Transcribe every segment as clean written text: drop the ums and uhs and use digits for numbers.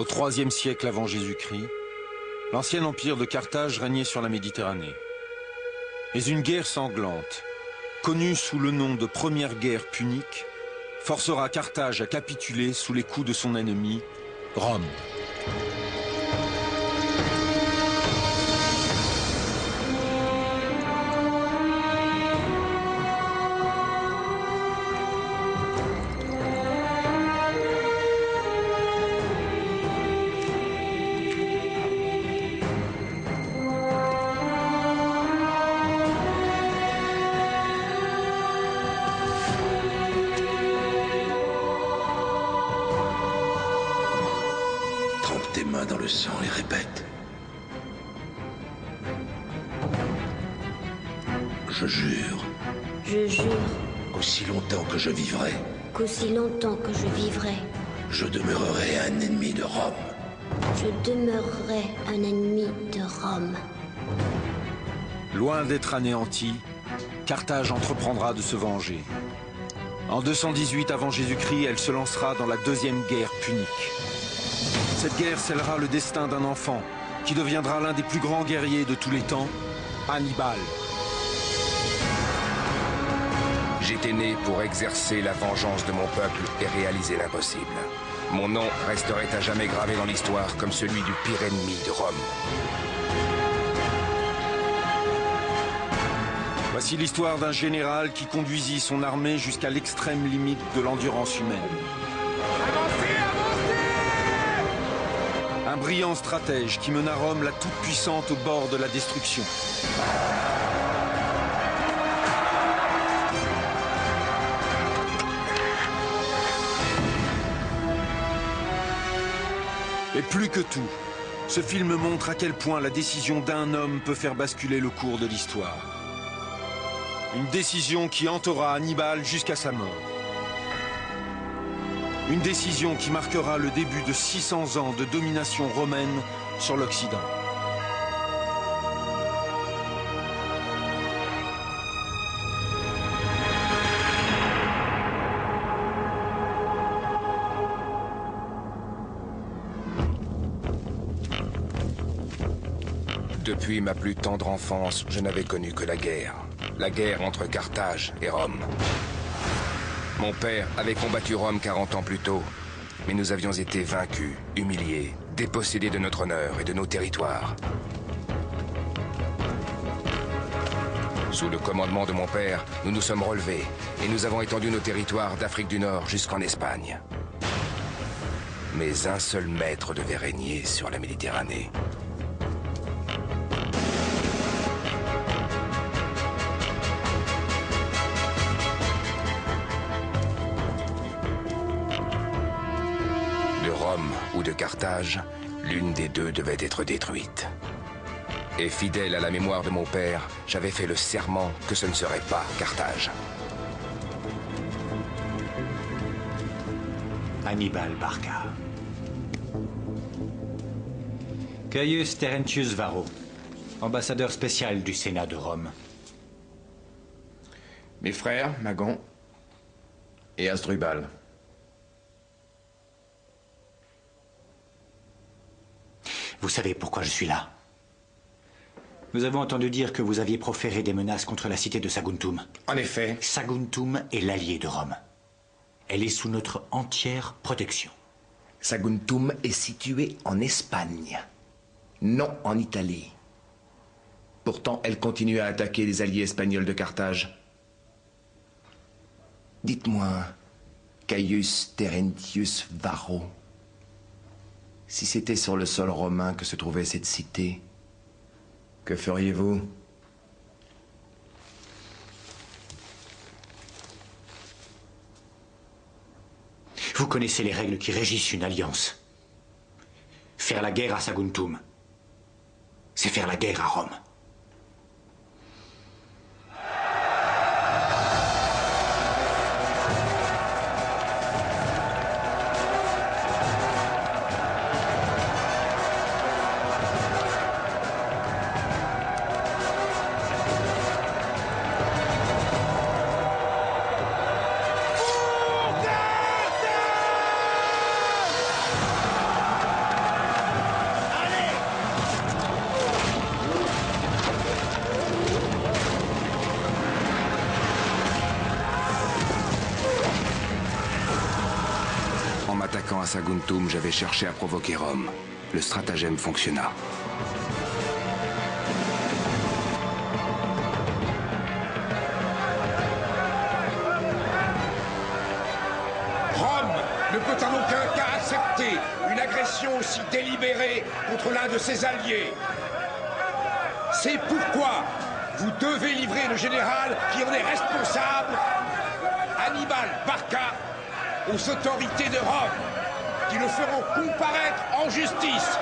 Au IIIe siècle avant Jésus-Christ, l'ancien empire de Carthage régnait sur la Méditerranée. Mais une guerre sanglante, connue sous le nom de Première Guerre punique, forcera Carthage à capituler sous les coups de son ennemi, Rome. Dans le sang et répète. Je jure. Je jure. Qu'aussi longtemps que je vivrai. Qu'aussi longtemps que je vivrai. Je demeurerai un ennemi de Rome. Je demeurerai un ennemi de Rome. Loin d'être anéanti, Carthage entreprendra de se venger. En 218 avant Jésus-Christ, elle se lancera dans la deuxième guerre punique. Cette guerre scellera le destin d'un enfant qui deviendra l'un des plus grands guerriers de tous les temps, Hannibal. J'étais né pour exercer la vengeance de mon peuple et réaliser l'impossible. Mon nom resterait à jamais gravé dans l'histoire comme celui du pire ennemi de Rome. Voici l'histoire d'un général qui conduisit son armée jusqu'à l'extrême limite de l'endurance humaine. Un brillant stratège qui mena Rome la toute-puissante au bord de la destruction. Et plus que tout, ce film montre à quel point la décision d'un homme peut faire basculer le cours de l'histoire. Une décision qui hantera Hannibal jusqu'à sa mort. Une décision qui marquera le début de 600 ans de domination romaine sur l'Occident. Depuis ma plus tendre enfance, je n'avais connu que la guerre. La guerre entre Carthage et Rome. Mon père avait combattu Rome 40 ans plus tôt, mais nous avions été vaincus, humiliés, dépossédés de notre honneur et de nos territoires. Sous le commandement de mon père, nous nous sommes relevés et nous avons étendu nos territoires d'Afrique du Nord jusqu'en Espagne. Mais un seul maître devait régner sur la Méditerranée. Ou de Carthage, l'une des deux devait être détruite. Et fidèle à la mémoire de mon père, j'avais fait le serment que ce ne serait pas Carthage. Hannibal Barca. Gaius Terentius Varro, ambassadeur spécial du Sénat de Rome. Mes frères, Magon et Asdrubal. Vous savez pourquoi je suis là? Nous avons entendu dire que vous aviez proféré des menaces contre la cité de Saguntum. En effet. Saguntum est l'allié de Rome. Elle est sous notre entière protection. Saguntum est située en Espagne, non en Italie. Pourtant, elle continue à attaquer les alliés espagnols de Carthage. Dites-moi, Gaius Terentius Varro, si c'était sur le sol romain que se trouvait cette cité, que feriez-vous? Vous connaissez les règles qui régissent une alliance. Faire la guerre à Saguntum, c'est faire la guerre à Rome. attaquant à Saguntum, j'avais cherché à provoquer Rome. Le stratagème fonctionna. Rome ne peut en aucun cas accepter une agression aussi délibérée contre l'un de ses alliés. C'est pourquoi vous devez livrer le général qui en est responsable, Hannibal Barca, aux autorités de Rome, qui le feront comparaître en justice.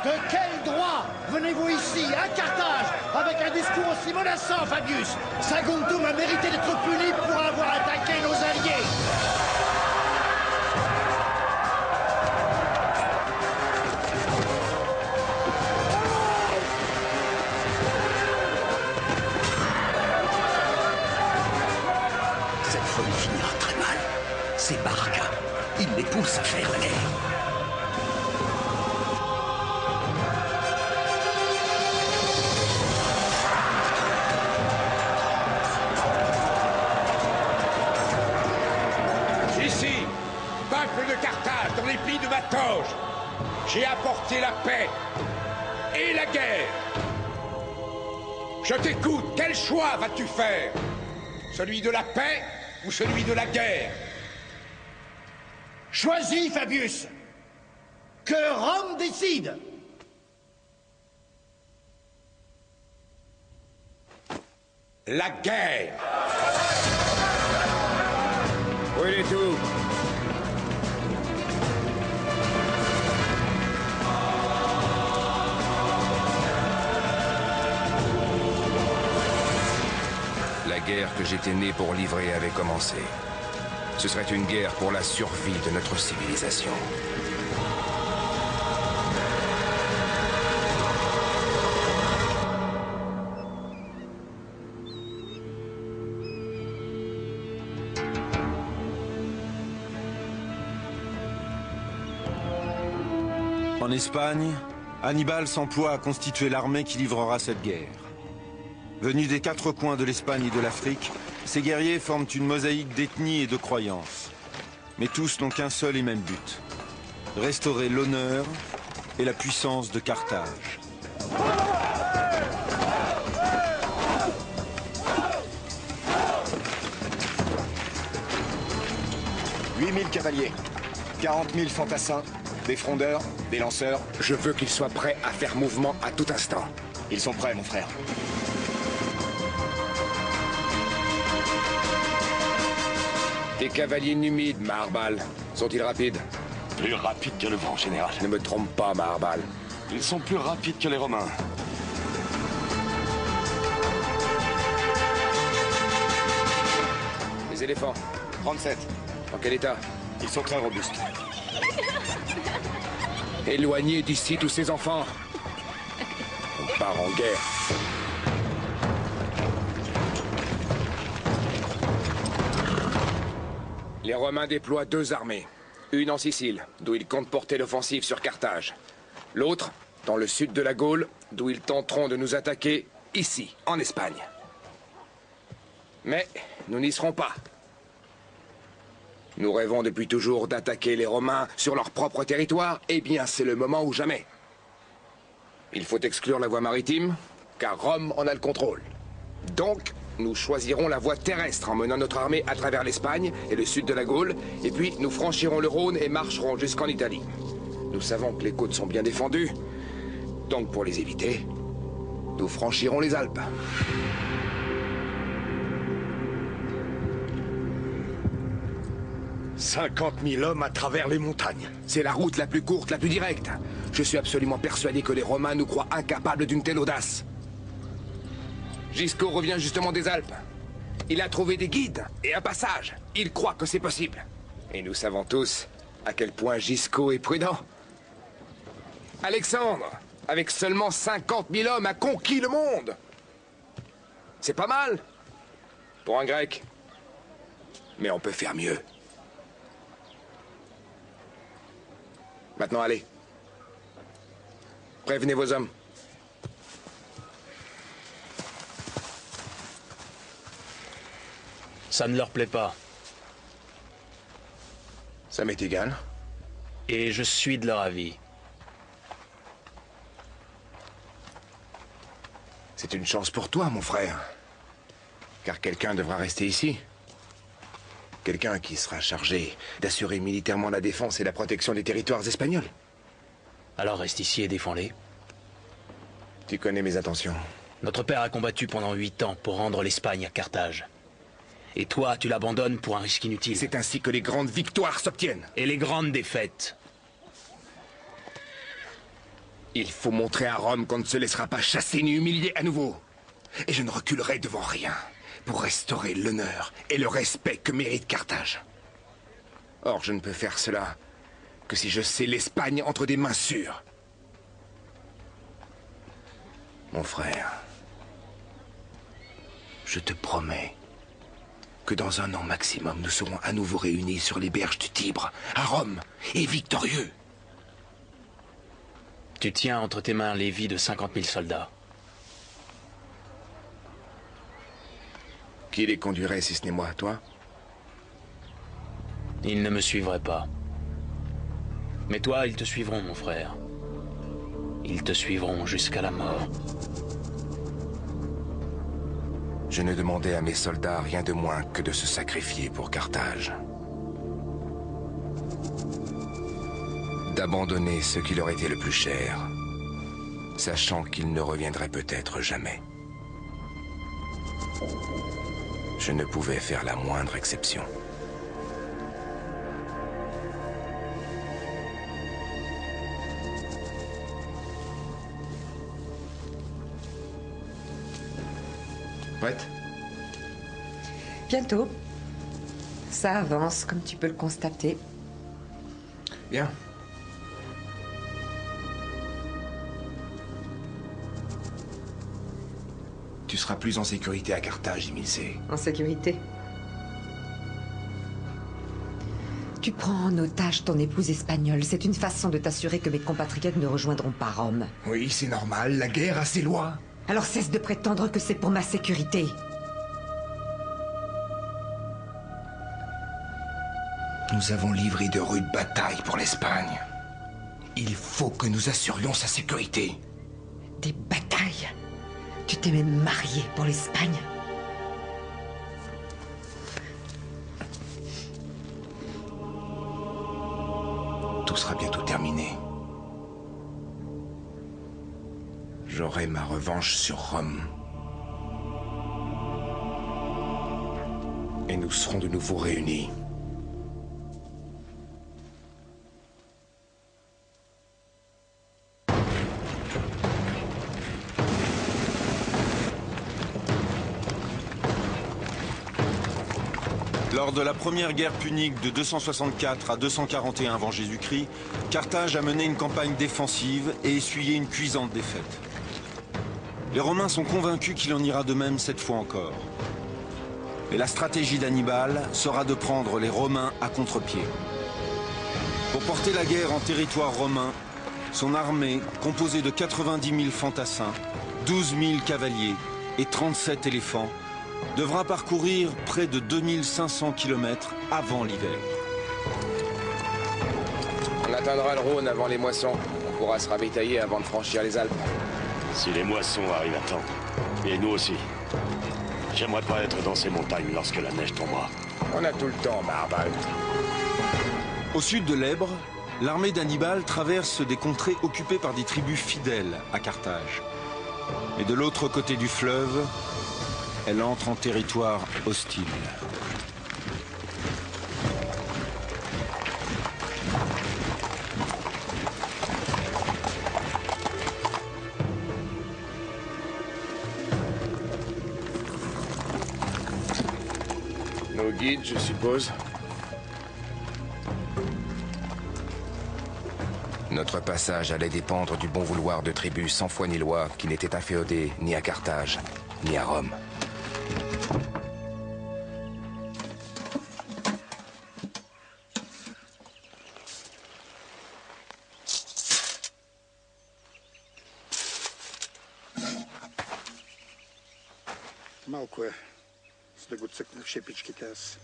De quel droit venez-vous ici, à Carthage, avec un discours aussi menaçant, Fabius? Saguntum a mérité d'être puni pour avoir attaqué nos alliés. Cette folie finira très mal. C'est Barca. Il les pousse à faire la guerre. Ici, peuple de Carthage, dans les plis de ma toge, j'ai apporté la paix et la guerre. Je t'écoute, quel choix vas-tu faire? Celui de la paix ou celui de la guerre? Choisis, Fabius. Que Rome décide. La guerre. Brûlez tout. La guerre que j'étais né pour livrer avait commencé. Ce serait une guerre pour la survie de notre civilisation. En Espagne, Hannibal s'emploie à constituer l'armée qui livrera cette guerre. Venus des quatre coins de l'Espagne et de l'Afrique, ces guerriers forment une mosaïque d'ethnies et de croyances. Mais tous n'ont qu'un seul et même but: restaurer l'honneur et la puissance de Carthage. 8000 cavaliers, 40 000 fantassins, des frondeurs, des lanceurs. Je veux qu'ils soient prêts à faire mouvement à tout instant. Ils sont prêts, mon frère. Tes cavaliers numides, Maharbal, sont-ils rapides? Plus rapides que le vent, général. Ne me trompe pas, Maharbal. Ils sont plus rapides que les Romains. Les éléphants, 37. en quel état? Ils sont très robustes. Éloignez d'ici tous ces enfants. On part en guerre. Les Romains déploient deux armées. Une en Sicile, d'où ils comptent porter l'offensive sur Carthage. L'autre, dans le sud de la Gaule, d'où ils tenteront de nous attaquer ici, en Espagne. Mais nous n'y serons pas. Nous rêvons depuis toujours d'attaquer les Romains sur leur propre territoire. Eh bien, c'est le moment ou jamais. Il faut exclure la voie maritime, car Rome en a le contrôle. Donc, nous choisirons la voie terrestre en menant notre armée à travers l'Espagne et le sud de la Gaule, et puis nous franchirons le Rhône et marcherons jusqu'en Italie. Nous savons que les côtes sont bien défendues, donc pour les éviter, nous franchirons les Alpes. « 50 000 hommes à travers les montagnes. C'est la route la plus courte, la plus directe. Je suis absolument persuadé que les Romains nous croient incapables d'une telle audace. Gisco revient justement des Alpes. Il a trouvé des guides et un passage. Il croit que c'est possible. Et nous savons tous à quel point Gisco est prudent. Alexandre, avec seulement 50 000 hommes, a conquis le monde. C'est pas mal pour un Grec. Mais on peut faire mieux. Maintenant, allez. Prévenez vos hommes. Ça ne leur plaît pas. Ça m'est égal. Et je suis de leur avis. C'est une chance pour toi, mon frère. Car quelqu'un devra rester ici. Quelqu'un qui sera chargé d'assurer militairement la défense et la protection des territoires espagnols. Alors reste ici et défends-les. Tu connais mes intentions. Notre père a combattu pendant 8 ans pour rendre l'Espagne à Carthage. Et toi, tu l'abandonnes pour un risque inutile. C'est ainsi que les grandes victoires s'obtiennent. Et les grandes défaites. Il faut montrer à Rome qu'on ne se laissera pas chasser ni humilier à nouveau. Et je ne reculerai devant rien pour restaurer l'honneur et le respect que mérite Carthage. Or, je ne peux faire cela que si je sais l'Espagne entre des mains sûres. Mon frère, je te promets que dans 1 an maximum, nous serons à nouveau réunis sur les berges du Tibre, à Rome, et victorieux. Tu tiens entre tes mains les vies de 50 000 soldats. Qui les conduirait si ce n'est moi, toi? Ils ne me suivraient pas. Mais toi, ils te suivront, mon frère. Ils te suivront jusqu'à la mort. Je ne demandais à mes soldats rien de moins que de se sacrifier pour Carthage. D'abandonner ce qui leur était le plus cher, sachant qu'ils ne reviendraient peut-être jamais. Je ne pouvais faire la moindre exception. Prête? Bientôt. Ça avance, comme tu peux le constater. Bien. Tu seras plus en sécurité à Carthage, Emilce. En sécurité. Tu prends en otage ton épouse espagnole. C'est une façon de t'assurer que mes compatriotes ne rejoindront pas Rome. Oui, c'est normal. La guerre a ses lois. Alors cesse de prétendre que c'est pour ma sécurité. Nous avons livré de rudes batailles pour l'Espagne. Il faut que nous assurions sa sécurité. Des batailles? Tu t'es même marié pour l'Espagne? Tout sera bientôt terminé. J'aurai ma revanche sur Rome. Et nous serons de nouveau réunis. Lors de la première guerre punique de 264 à 241 avant Jésus-Christ, Carthage a mené une campagne défensive et essuyé une cuisante défaite. Les Romains sont convaincus qu'il en ira de même cette fois encore. Et la stratégie d'Hannibal sera de prendre les Romains à contre-pied. Pour porter la guerre en territoire romain, son armée, composée de 90 000 fantassins, 12 000 cavaliers et 37 éléphants, devra parcourir près de 2500 km avant l'hiver. On atteindra le Rhône avant les moissons. On pourra se ravitailler avant de franchir les Alpes. Si les moissons arrivent à temps. Et nous aussi. J'aimerais pas être dans ces montagnes lorsque la neige tombera. On a tout le temps, Marbal. Au sud de l'Èbre, l'armée d'Hannibal traverse des contrées occupées par des tribus fidèles à Carthage. Et de l'autre côté du fleuve, elle entre en territoire hostile. Nos guides, je suppose. Notre passage allait dépendre du bon vouloir de tribus sans foi ni loi qui n'étaient inféodées ni à Carthage, ni à Rome. Малко е. С да го цъкнах шепичките аз.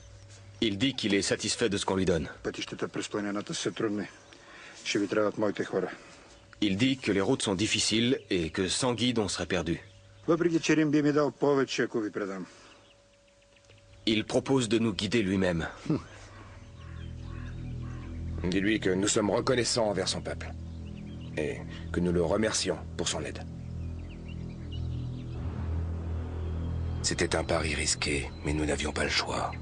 Il dit qu'il est satisfait de ce qu'on lui donne. Il dit que les routes sont difficiles et que sans guide, on serait perdu. Il propose de nous guider lui-même. Dis-lui que nous sommes reconnaissants envers son peuple. Et que nous le remercions pour son aide. C'était un pari risqué, mais nous n'avions pas le choix.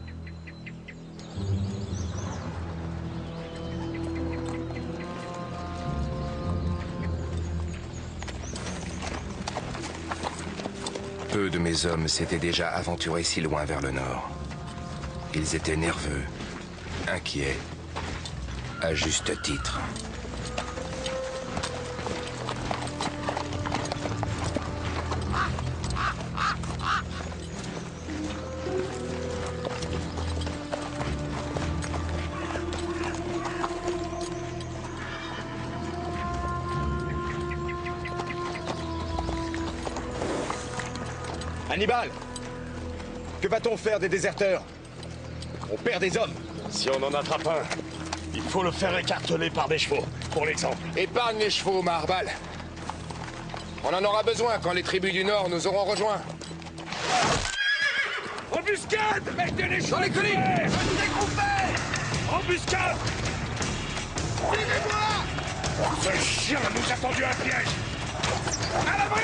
Peu de mes hommes s'étaient déjà aventurés si loin vers le nord. Ils étaient nerveux, inquiets, à juste titre. Hannibal! Que va-t-on faire des déserteurs? On perd des hommes. Si on en attrape un, il faut le faire écarteler par des chevaux, pour l'exemple. Épargne les chevaux, Maharbal. On en aura besoin quand les tribus du Nord nous auront rejoints. Embuscade! Mettez les chevaux dans les collines! Dégroupez! Embuscade! Suivez-moi! Ce chien nous a tendu un piège! À l'abri!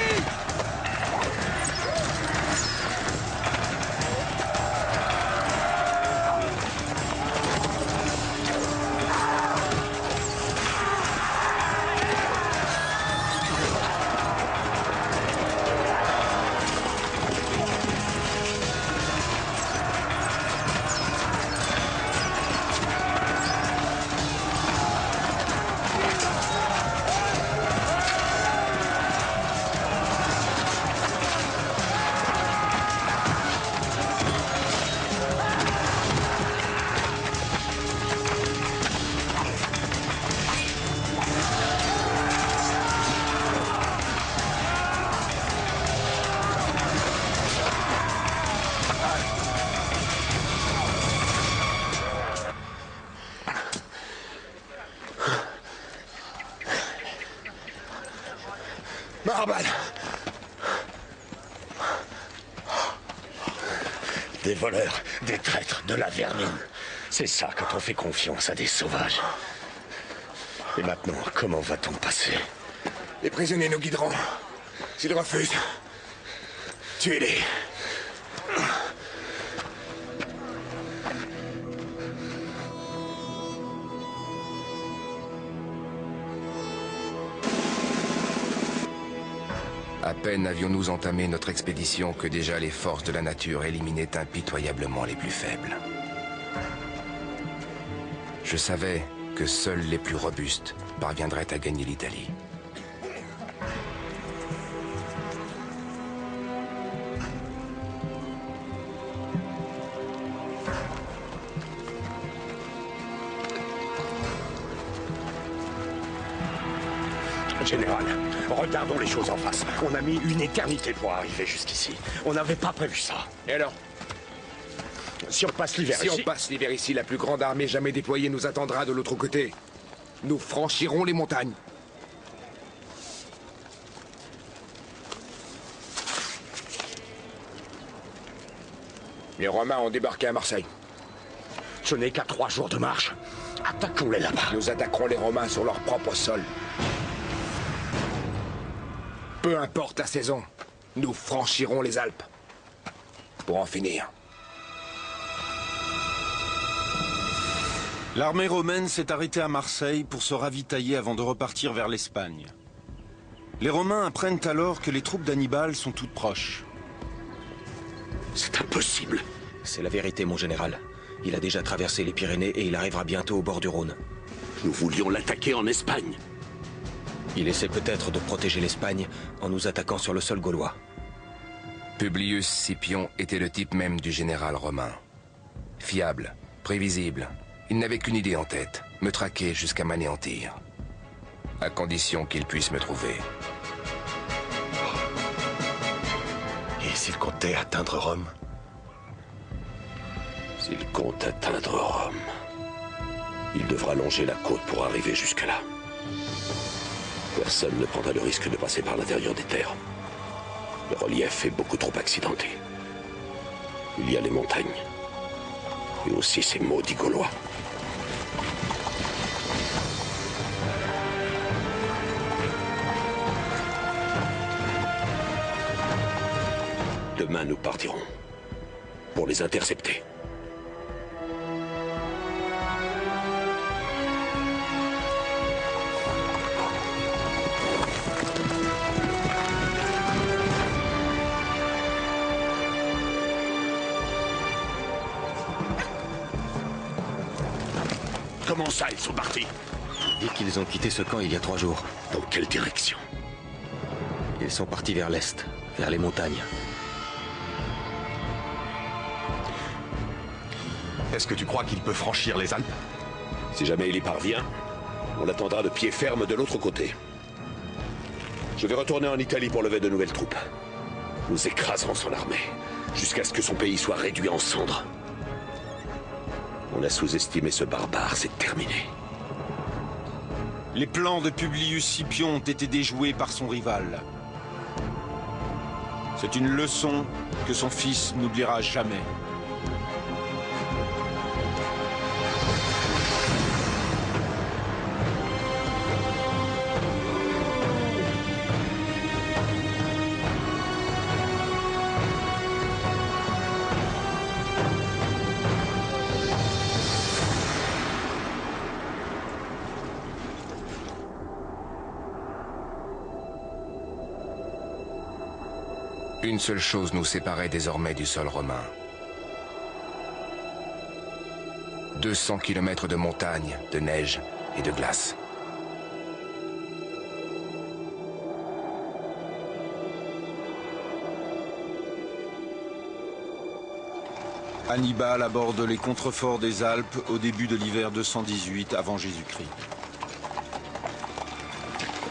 Maharbal! Des voleurs, des traîtres, de la vermine. C'est ça quand on fait confiance à des sauvages. Et maintenant, comment va-t-on passer? Les prisonniers nous guideront. S'ils refusent, tuez-les. À peine avions-nous entamé notre expédition que déjà les forces de la nature éliminaient impitoyablement les plus faibles. Je savais que seuls les plus robustes parviendraient à gagner l'Italie. Général, regardons les choses en face. On a mis une éternité pour arriver jusqu'ici. On n'avait pas prévu ça. Et alors? Si on passe l'hiver ici... Si on passe l'hiver ici, la plus grande armée jamais déployée nous attendra de l'autre côté. Nous franchirons les montagnes. Les Romains ont débarqué à Marseille. Ce n'est qu'à 3 jours de marche. Attaquons-les là-bas. Nous attaquerons les Romains sur leur propre sol. Peu importe la saison, nous franchirons les Alpes. Pour en finir. L'armée romaine s'est arrêtée à Marseille pour se ravitailler avant de repartir vers l'Espagne. Les Romains apprennent alors que les troupes d'Hannibal sont toutes proches. C'est impossible. C'est la vérité, mon général. Il a déjà traversé les Pyrénées et il arrivera bientôt au bord du Rhône. Nous voulions l'attaquer en Espagne. Il essaie peut-être de protéger l'Espagne en nous attaquant sur le sol gaulois. Publius Scipion était le type même du général romain. Fiable, prévisible, il n'avait qu'une idée en tête, me traquer jusqu'à m'anéantir. À condition qu'il puisse me trouver. Et s'il comptait atteindre Rome? S'il compte atteindre Rome, il devra longer la côte pour arriver jusque là. Personne ne prendra le risque de passer par l'intérieur des terres. Le relief est beaucoup trop accidenté. Il y a les montagnes. Et aussi ces maudits Gaulois. Demain, nous partirons pour les intercepter. Comment ça, ils sont partis? Dit qu'ils ont quitté ce camp il y a 3 jours. Dans quelle direction? Ils sont partis vers l'est, vers les montagnes. Est-ce que tu crois qu'il peut franchir les Alpes? Si jamais il y parvient, on l'attendra de pied ferme de l'autre côté. Je vais retourner en Italie pour lever de nouvelles troupes. Nous écraserons son armée, jusqu'à ce que son pays soit réduit en cendres. On a sous-estimé ce barbare, c'est terminé. Les plans de Publius Scipion ont été déjoués par son rival. C'est une leçon que son fils n'oubliera jamais. Une seule chose nous séparait désormais du sol romain. 200 kilomètres de montagnes, de neige et de glace. Hannibal aborde les contreforts des Alpes au début de l'hiver 218 avant Jésus-Christ.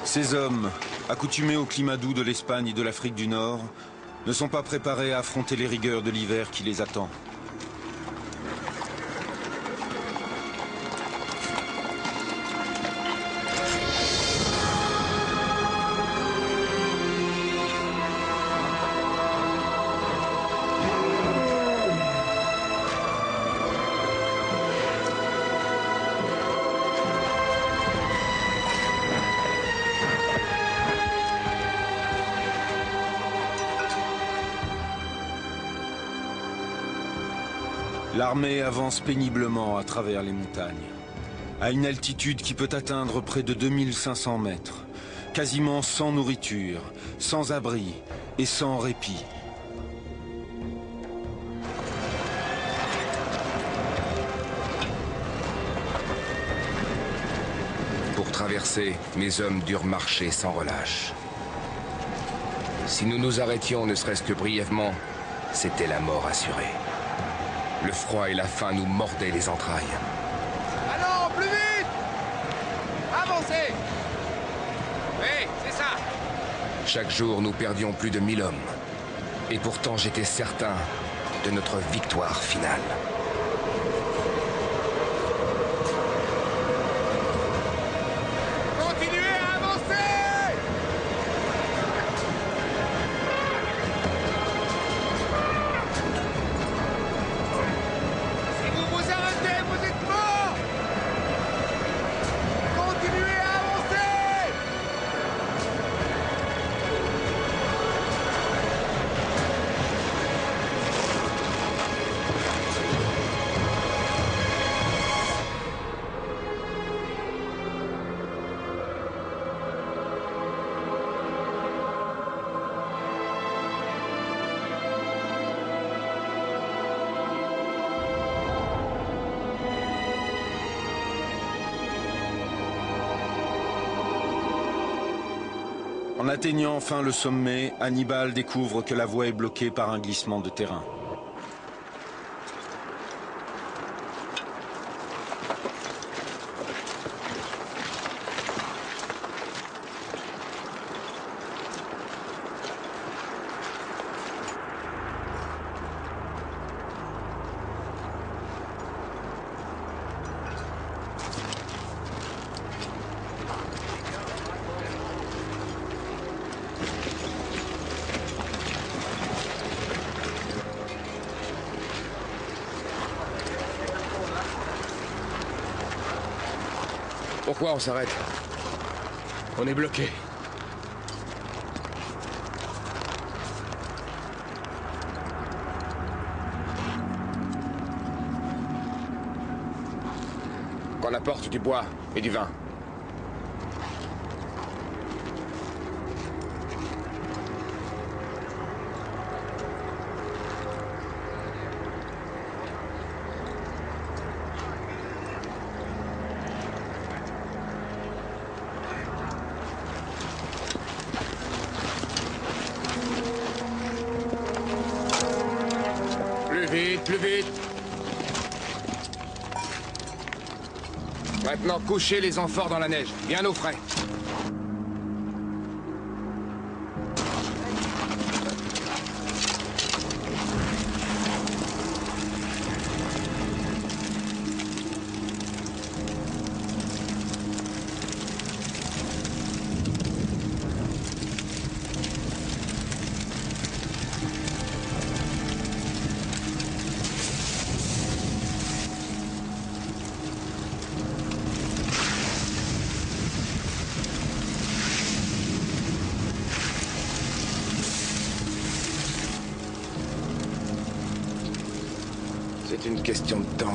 Ces hommes, accoutumés au climat doux de l'Espagne et de l'Afrique du Nord, ne sont pas préparés à affronter les rigueurs de l'hiver qui les attend. L'armée avance péniblement à travers les montagnes, à une altitude qui peut atteindre près de 2500 mètres, quasiment sans nourriture, sans abri et sans répit. Pour traverser, mes hommes durent marcher sans relâche. Si nous nous arrêtions ne serait-ce que brièvement, c'était la mort assurée. Le froid et la faim nous mordaient les entrailles. Allons, plus vite! Avancez! Oui, c'est ça! Chaque jour, nous perdions plus de 1000 hommes. Et pourtant, j'étais certain de notre victoire finale. Continuez à avancer! Si vous vous arrêtez, vous êtes morts! Continuez à avancer! En atteignant enfin le sommet, Hannibal découvre que la voie est bloquée par un glissement de terrain. Pourquoi on s'arrête? On est bloqué. Qu'on apporte du bois et du vin. Plus vite. Maintenant, couchez les amphores dans la neige, bien au frais. C'est une question de temps.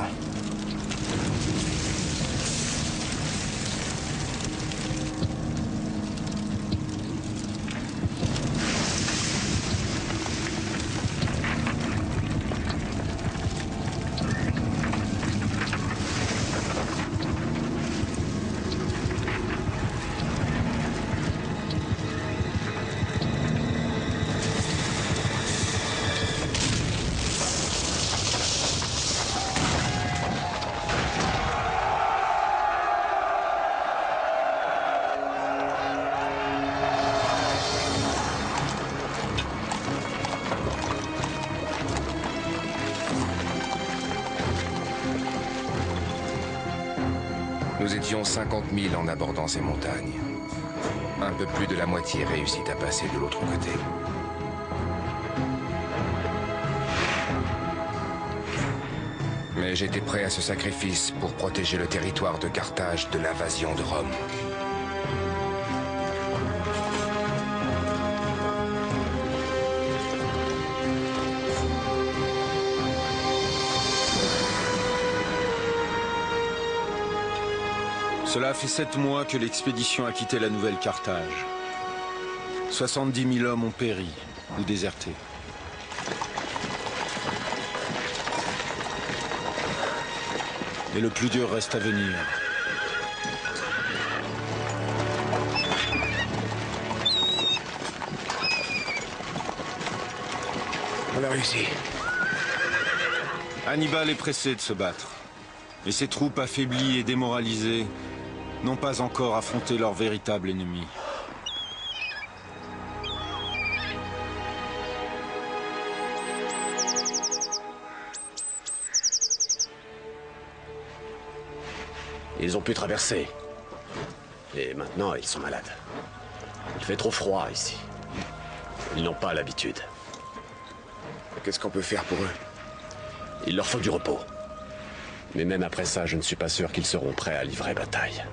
Nous étions 50 000 en abordant ces montagnes. Un peu plus de la moitié réussit à passer de l'autre côté. Mais j'étais prêt à ce sacrifice pour protéger le territoire de Carthage de l'invasion de Rome. Cela fait 7 mois que l'expédition a quitté la nouvelle Carthage. 70 000 hommes ont péri ou déserté. Et le plus dur reste à venir. On a réussi. Hannibal est pressé de se battre. Et ses troupes affaiblies et démoralisées n'ont pas encore affronté leur véritable ennemi. Ils ont pu traverser. Et maintenant, ils sont malades. Il fait trop froid ici. Ils n'ont pas l'habitude. Qu'est-ce qu'on peut faire pour eux? Il leur faut du repos. Mais même après ça, je ne suis pas sûr qu'ils seront prêts à livrer bataille.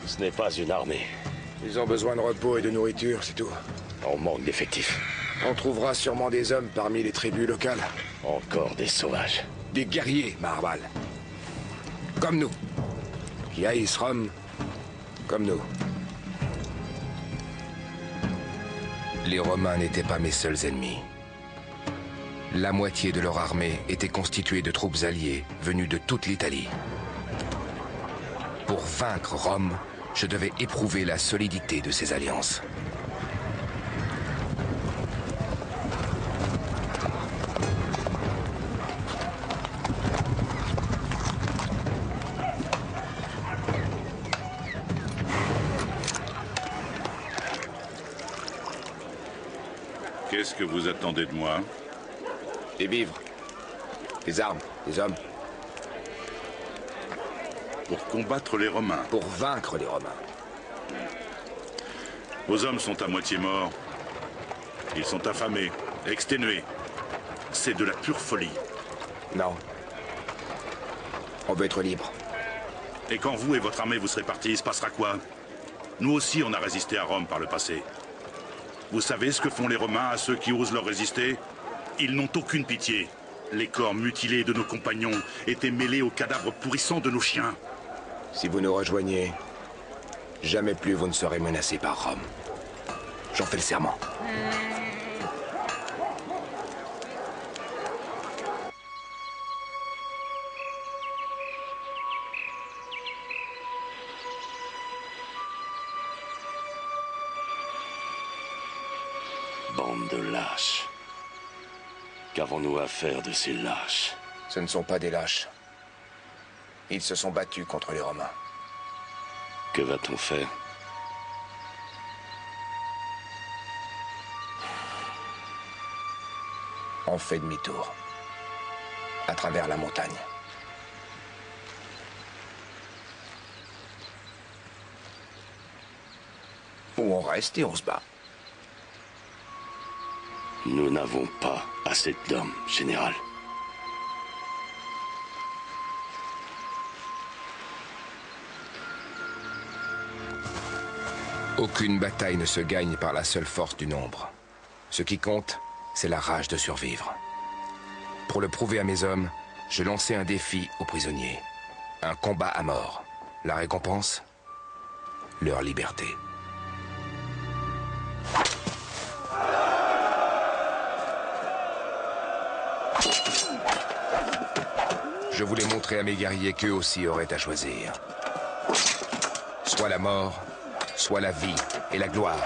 Ce n'est pas une armée. Ils ont besoin de repos et de nourriture, c'est tout. On manque d'effectifs. On trouvera sûrement des hommes parmi les tribus locales. Encore des sauvages. Des guerriers, Maharbal. Comme nous. Qui haïssent Rome, comme nous. Les Romains n'étaient pas mes seuls ennemis. La moitié de leur armée était constituée de troupes alliées venues de toute l'Italie. Pour vaincre Rome, je devais éprouver la solidité de ces alliances. Qu'est-ce que vous attendez de moi? Des vivres, des armes, des hommes. Pour combattre les Romains. Pour vaincre les Romains. Vos hommes sont à moitié morts. Ils sont affamés, exténués. C'est de la pure folie. Non. On veut être libre. Et quand vous et votre armée vous serez partis, il se passera quoi? Nous aussi, on a résisté à Rome par le passé. Vous savez ce que font les Romains à ceux qui osent leur résister? Ils n'ont aucune pitié. Les corps mutilés de nos compagnons étaient mêlés aux cadavres pourrissants de nos chiens. Si vous nous rejoignez, jamais plus vous ne serez menacés par Rome. J'en fais le serment. Bande de lâches. Qu'avons-nous à faire de ces lâches? Ce ne sont pas des lâches. Ils se sont battus contre les Romains. Que va-t-on faire? On fait demi-tour. À travers la montagne. Ou on reste et on se bat. Nous n'avons pas assez d'hommes, général. Aucune bataille ne se gagne par la seule force du nombre. Ce qui compte, c'est la rage de survivre. Pour le prouver à mes hommes, je lançais un défi aux prisonniers. Un combat à mort. La récompense? Leur liberté. Je voulais montrer à mes guerriers qu'eux aussi auraient à choisir. Soit la mort, soit la vie et la gloire.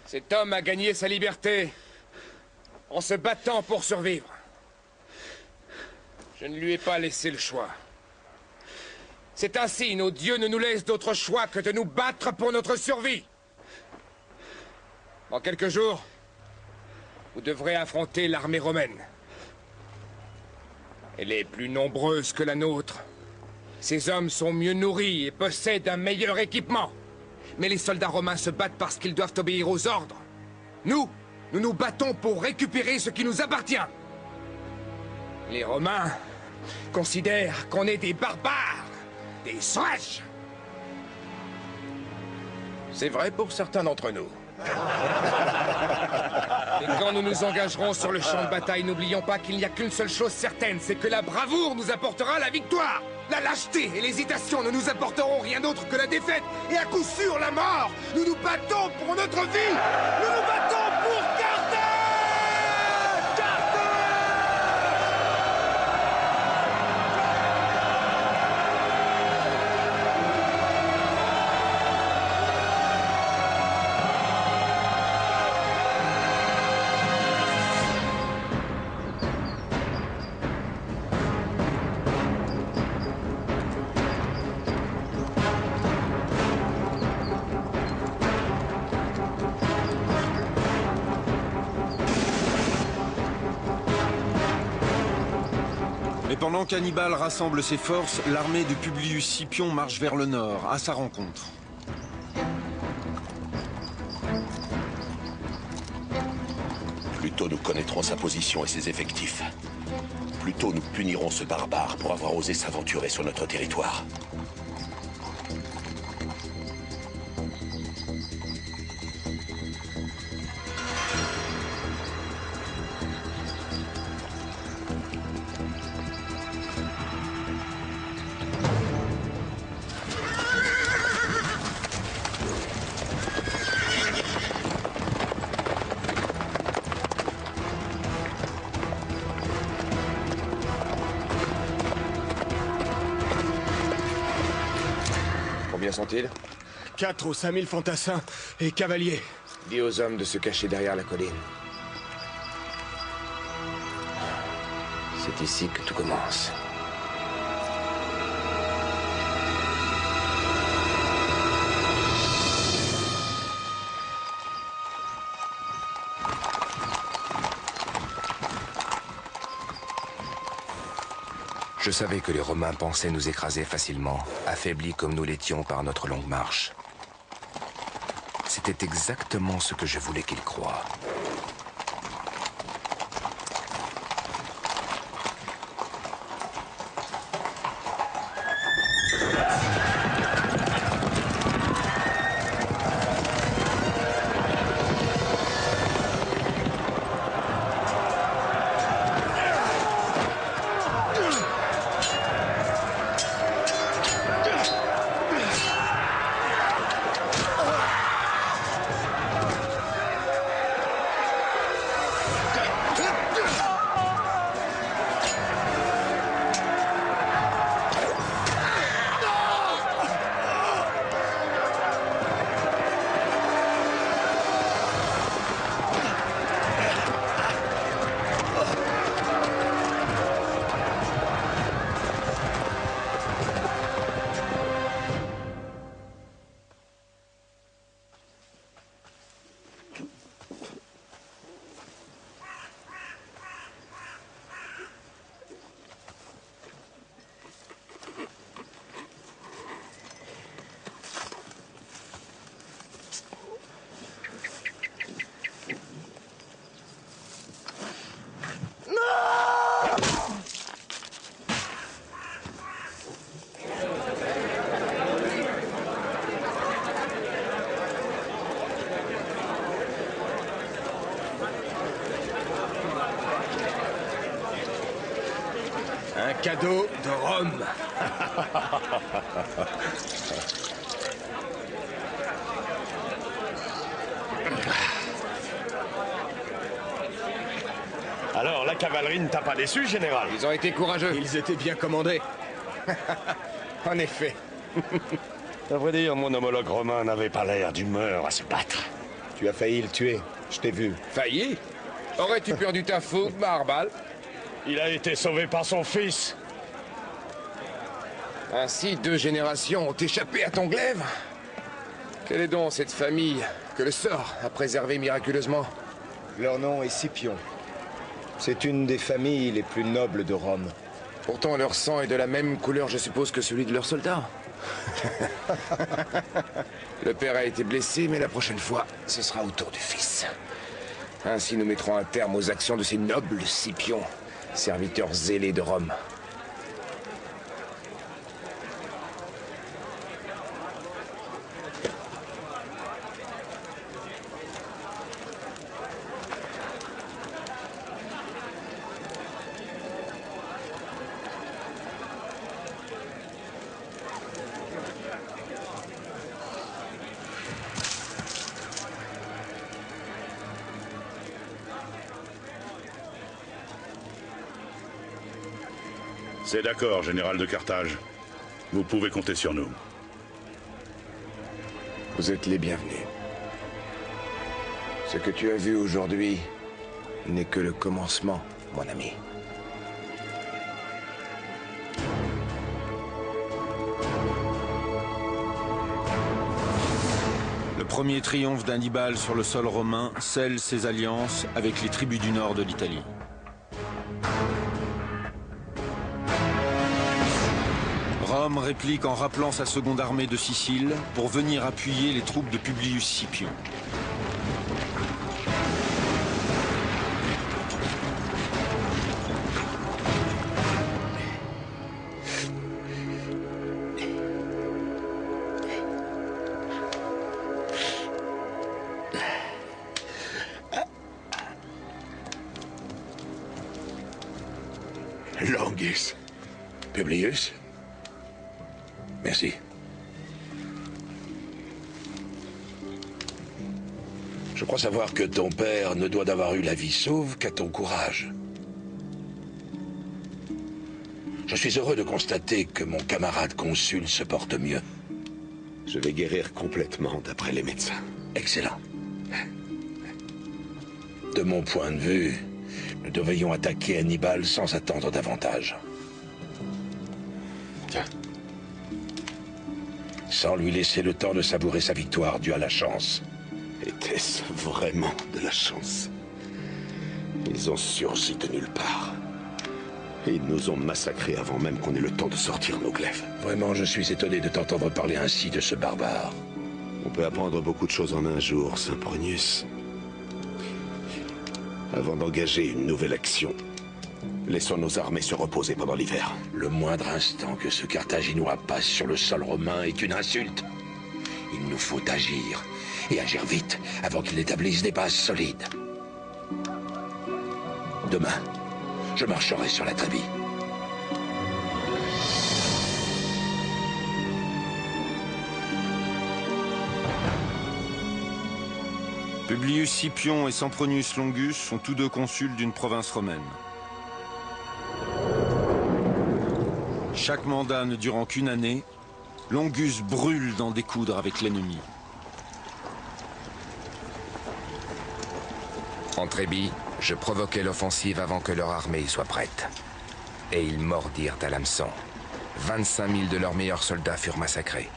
Cet homme a gagné sa liberté en se battant pour survivre. Je ne lui ai pas laissé le choix. C'est ainsi, nos dieux ne nous laissent d'autre choix que de nous battre pour notre survie. Dans quelques jours, vous devrez affronter l'armée romaine. Elle est plus nombreuse que la nôtre. Ces hommes sont mieux nourris et possèdent un meilleur équipement. Mais les soldats romains se battent parce qu'ils doivent obéir aux ordres. Nous nous battons pour récupérer ce qui nous appartient. Les Romains considèrent qu'on est des barbares, des sauvages. C'est vrai pour certains d'entre nous. Et quand nous nous engagerons sur le champ de bataille, n'oublions pas qu'il n'y a qu'une seule chose certaine, c'est que la bravoure nous apportera la victoire. La lâcheté et l'hésitation ne nous apporteront rien d'autre que la défaite et à coup sûr la mort. Nous nous battons pour notre vie. Nous nous battons pour Carthage. Pendant qu'Hannibal rassemble ses forces, l'armée de Publius Scipion marche vers le nord, à sa rencontre. Plus tôt nous connaîtrons sa position et ses effectifs, plus tôt nous punirons ce barbare pour avoir osé s'aventurer sur notre territoire. sont-ils? 4 ou 5 000 fantassins et cavaliers. Dis aux hommes de se cacher derrière la colline. C'est ici que tout commence. Je savais que les Romains pensaient nous écraser facilement, affaiblis comme nous l'étions par notre longue marche. C'était exactement ce que je voulais qu'ils croient. Un cadeau de Rome. Alors, la cavalerie ne t'a pas déçu, général? Ils ont été courageux. Ils étaient bien commandés. En effet. À vrai dire, mon homologue romain n'avait pas l'air d'humeur à se battre. Tu as failli le tuer, je t'ai vu. Failli? Aurais-tu perdu ta fougue, Barbal? Il a été sauvé par son fils. Ainsi, 2 générations ont échappé à ton glaive? Quelle est donc cette famille que le sort a préservée miraculeusement? Leur nom est Scipion. C'est une des familles les plus nobles de Rome. Pourtant, leur sang est de la même couleur, je suppose, que celui de leurs soldats. Le père a été blessé, mais la prochaine fois, ce sera au tour du fils. Ainsi, nous mettrons un terme aux actions de ces nobles Scipions, serviteurs zélés de Rome. C'est d'accord, général de Carthage. Vous pouvez compter sur nous. Vous êtes les bienvenus. Ce que tu as vu aujourd'hui n'est que le commencement, mon ami. Le premier triomphe d'Hannibal sur le sol romain scelle ses alliances avec les tribus du nord de l'Italie. Rome réplique en rappelant sa seconde armée de Sicile pour venir appuyer les troupes de Publius Scipion. Longus. Publius. Merci. Je crois savoir que ton père ne doit d'avoir eu la vie sauve qu'à ton courage. Je suis heureux de constater que mon camarade consul se porte mieux. Je vais guérir complètement, d'après les médecins. Excellent. De mon point de vue, nous devrions attaquer Hannibal sans attendre davantage. Tiens. Sans lui laisser le temps de savourer sa victoire due à la chance. Était-ce vraiment de la chance? Ils ont surgi de nulle part. Et ils nous ont massacrés avant même qu'on ait le temps de sortir nos glaives. Vraiment, je suis étonné de t'entendre parler ainsi de ce barbare. On peut apprendre beaucoup de choses en un jour, Sempronius. Avant d'engager une nouvelle action, laissons nos armées se reposer pendant l'hiver. Le moindre instant que ce Carthaginois passe sur le sol romain est une insulte. Il nous faut agir, et agir vite, avant qu'il n'établisse des bases solides. Demain, je marcherai sur la Trébie. Publius Scipion et Sempronius Longus sont tous deux consuls d'une province romaine. Chaque mandat ne durant qu'une année, Longus brûle d'en découdre avec l'ennemi. En Trébie, je provoquai l'offensive avant que leur armée soit prête. Et ils mordirent à l'hameçon. 25 000 de leurs meilleurs soldats furent massacrés.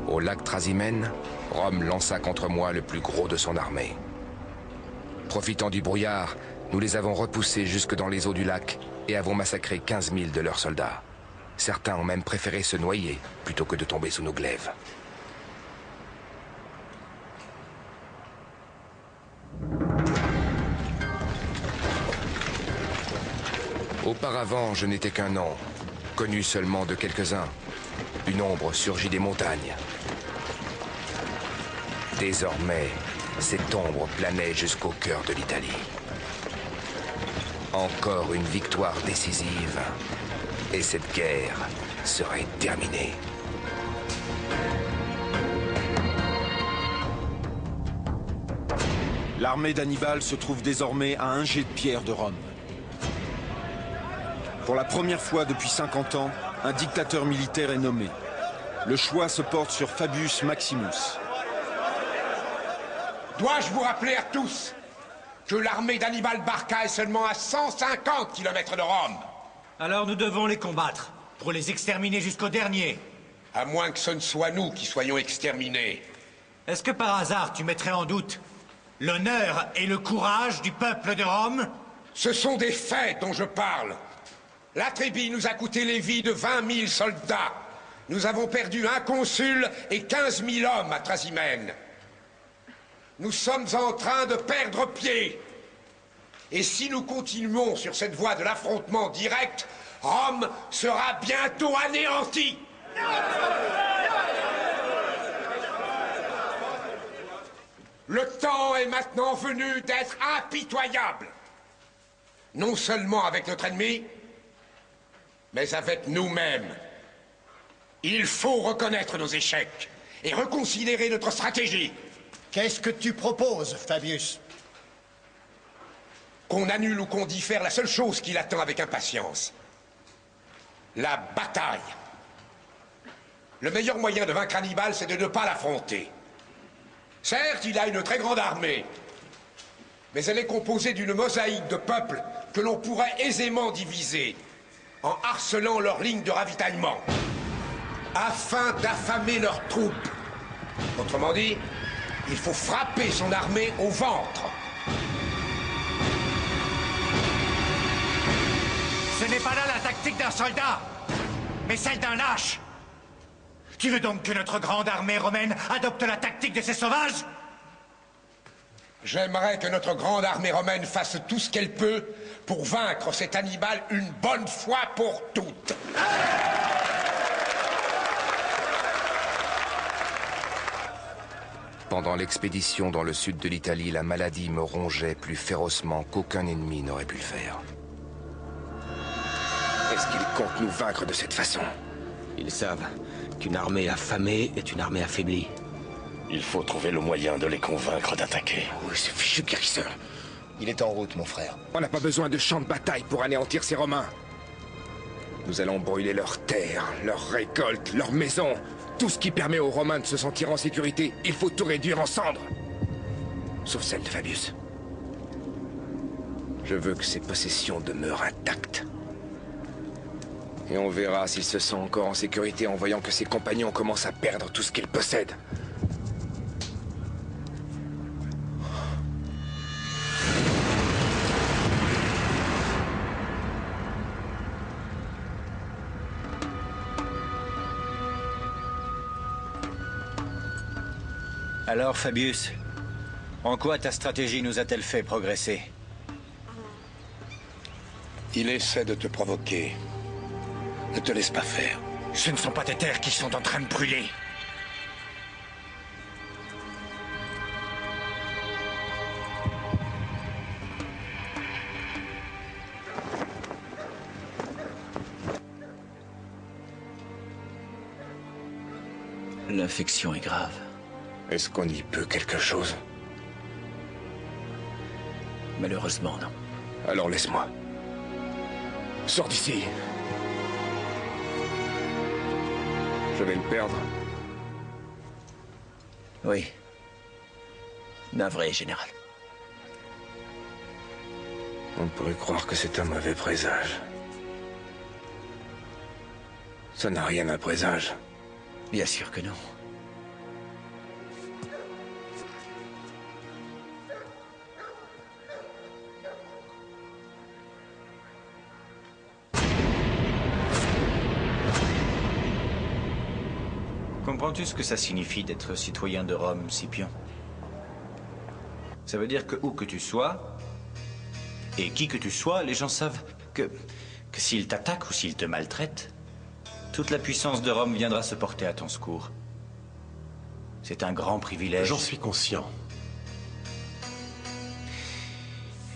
Au lac Trasimène, Rome lança contre moi le plus gros de son armée. Profitant du brouillard, nous les avons repoussés jusque dans les eaux du lac et avons massacré 15 000 de leurs soldats. Certains ont même préféré se noyer plutôt que de tomber sous nos glaives. Auparavant, je n'étais qu'un nom, connu seulement de quelques-uns. Une ombre surgit des montagnes. Désormais, cette ombre planait jusqu'au cœur de l'Italie. Encore une victoire décisive, et cette guerre serait terminée. L'armée d'Hannibal se trouve désormais à un jet de pierre de Rome. Pour la première fois depuis 50 ans, un dictateur militaire est nommé. Le choix se porte sur Fabius Maximus. Dois-je vous rappeler à tous que l'armée d'Hannibal Barca est seulement à 150 km de Rome? Alors nous devons les combattre, pour les exterminer jusqu'au dernier. À moins que ce ne soit nous qui soyons exterminés. Est-ce que par hasard tu mettrais en doute l'honneur et le courage du peuple de Rome? Ce sont des faits dont je parle. La Trébie nous a coûté les vies de 20 000 soldats. Nous avons perdu un consul et 15 000 hommes à Trasimène. Nous sommes en train de perdre pied. Et si nous continuons sur cette voie de l'affrontement direct, Rome sera bientôt anéantie. Le temps est maintenant venu d'être impitoyable. Non seulement avec notre ennemi, mais avec nous-mêmes. Il faut reconnaître nos échecs et reconsidérer notre stratégie. Qu'est-ce que tu proposes, Fabius? Qu'on annule ou qu'on diffère la seule chose qui l'attend avec impatience. La bataille. Le meilleur moyen de vaincre Hannibal, c'est de ne pas l'affronter. Certes, il a une très grande armée, mais elle est composée d'une mosaïque de peuples que l'on pourrait aisément diviser en harcelant leurs lignes de ravitaillement, afin d'affamer leurs troupes. Autrement dit, il faut frapper son armée au ventre. Ce n'est pas là la tactique d'un soldat, mais celle d'un lâche. Tu veux donc que notre grande armée romaine adopte la tactique de ces sauvages? J'aimerais que notre grande armée romaine fasse tout ce qu'elle peut pour vaincre cet Hannibal une bonne fois pour toutes. Pendant l'expédition dans le sud de l'Italie, la maladie me rongeait plus férocement qu'aucun ennemi n'aurait pu le faire. Est-ce qu'ils comptent nous vaincre de cette façon? Ils savent qu'une armée affamée est une armée affaiblie. Il faut trouver le moyen de les convaincre d'attaquer. Oh, ce fichu guérisseur. Il est en route, mon frère. On n'a pas besoin de champs de bataille pour anéantir ces Romains. Nous allons brûler leurs terres, leurs récoltes, leurs maisons. Tout ce qui permet aux Romains de se sentir en sécurité, il faut tout réduire en cendres. Sauf celle de Fabius. Je veux que ses possessions demeurent intactes. Et on verra s'il se sent encore en sécurité en voyant que ses compagnons commencent à perdre tout ce qu'ils possèdent. Alors, Fabius, en quoi ta stratégie nous a-t-elle fait progresser? Il essaie de te provoquer. Ne te laisse pas faire. Ce ne sont pas tes terres qui sont en train de brûler. L'infection est grave. Est-ce qu'on y peut quelque chose? Malheureusement, non. Alors laisse-moi. Sors d'ici. Je vais le perdre. Oui. Navré, général. On pourrait croire que c'est un mauvais présage. Ça n'a rien d'un présage. Bien sûr que non. Comprends-tu ce que ça signifie d'être citoyen de Rome, Scipion? Ça veut dire que où que tu sois, et qui que tu sois, les gens savent que s'ils t'attaquent ou s'ils te maltraitent, toute la puissance de Rome viendra se porter à ton secours. C'est un grand privilège. J'en suis conscient.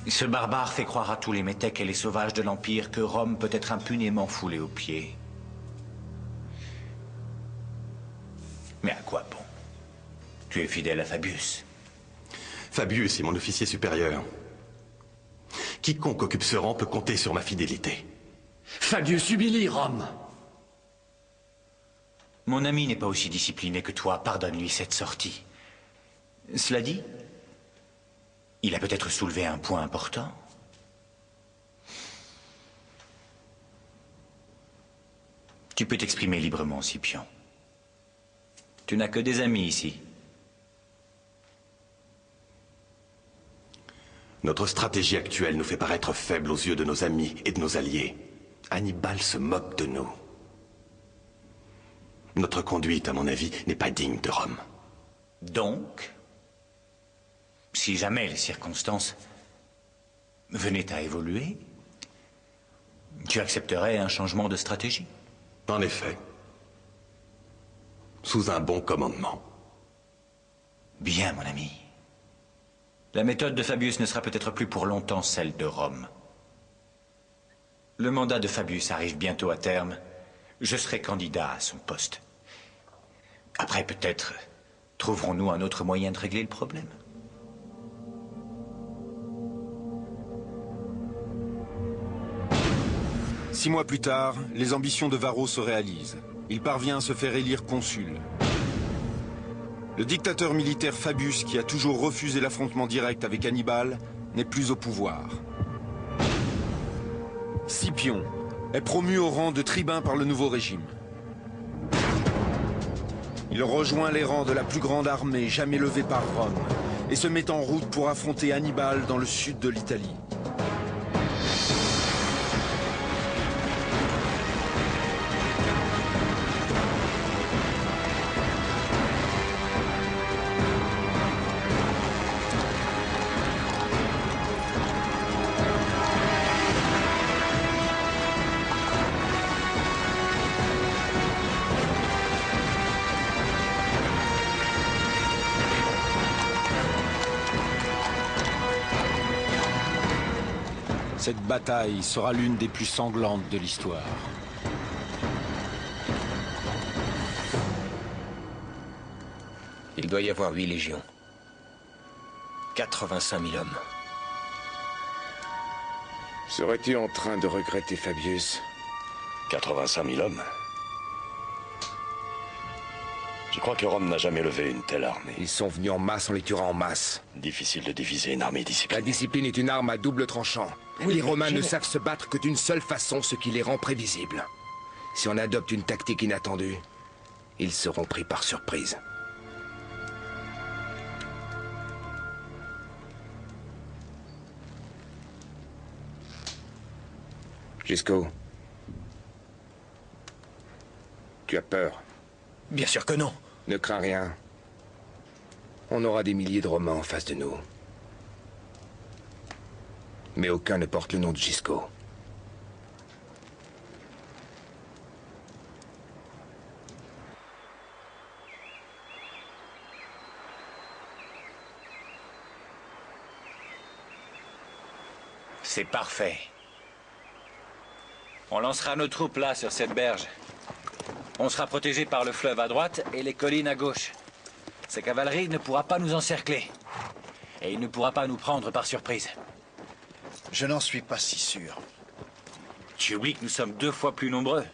Ce barbare fait croire à tous les métèques et les sauvages de l'Empire que Rome peut être impunément foulée aux pieds. Mais à quoi bon? Tu es fidèle à Fabius. Fabius est mon officier supérieur. Quiconque occupe ce rang peut compter sur ma fidélité. Fabius humilie Rome. Mon ami n'est pas aussi discipliné que toi. Pardonne-lui cette sortie. Cela dit, il a peut-être soulevé un point important. Tu peux t'exprimer librement, Scipion. Tu n'as que des amis ici. Notre stratégie actuelle nous fait paraître faibles aux yeux de nos amis et de nos alliés. Hannibal se moque de nous. Notre conduite, à mon avis, n'est pas digne de Rome. Donc, si jamais les circonstances venaient à évoluer, tu accepterais un changement de stratégie? En effet. Sous un bon commandement. Bien, mon ami. La méthode de Fabius ne sera peut-être plus pour longtemps celle de Rome. Le mandat de Fabius arrive bientôt à terme. Je serai candidat à son poste. Après, peut-être, trouverons-nous un autre moyen de régler le problème. Six mois plus tard, les ambitions de Varro se réalisent. Il parvient à se faire élire consul. Le dictateur militaire Fabius, qui a toujours refusé l'affrontement direct avec Hannibal, n'est plus au pouvoir. Scipion est promu au rang de tribun par le nouveau régime. Il rejoint les rangs de la plus grande armée jamais levée par Rome et se met en route pour affronter Hannibal dans le sud de l'Italie. Cette bataille sera l'une des plus sanglantes de l'histoire. Il doit y avoir 8 légions. 85 000 hommes. Serais-tu en train de regretter Fabius? 85 000 hommes. Je crois que Rome n'a jamais levé une telle armée. Ils sont venus en masse en les tuant en masse. Difficile de diviser une armée disciplinée. La discipline est une arme à double tranchant. Oui, les Romains je ne vais- savent se battre que d'une seule façon, ce qui les rend prévisibles. Si on adopte une tactique inattendue, ils seront pris par surprise. Gisco, tu as peur? Bien sûr que non. Ne crains rien. On aura des milliers de Romains en face de nous. Mais aucun ne porte le nom de Gisco. C'est parfait. On lancera nos troupes là, sur cette berge. On sera protégé par le fleuve à droite et les collines à gauche. Sa cavalerie ne pourra pas nous encercler. Et il ne pourra pas nous prendre par surprise. Je n'en suis pas si sûr. Tu oublies que nous sommes 2 fois plus nombreux.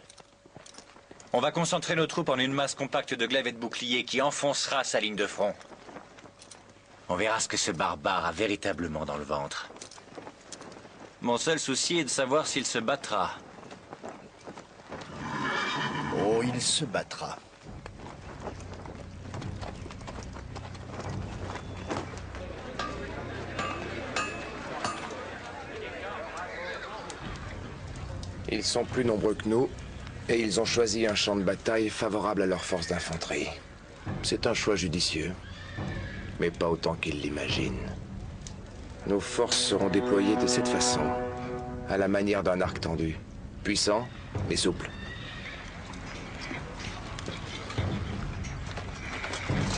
On va concentrer nos troupes en une masse compacte de glaives et de boucliers qui enfoncera sa ligne de front. On verra ce que ce barbare a véritablement dans le ventre. Mon seul souci est de savoir s'il se battra. Oh, il se battra. Ils sont plus nombreux que nous, et ils ont choisi un champ de bataille favorable à leur force d'infanterie. C'est un choix judicieux, mais pas autant qu'ils l'imaginent. Nos forces seront déployées de cette façon, à la manière d'un arc tendu. Puissant, mais souple.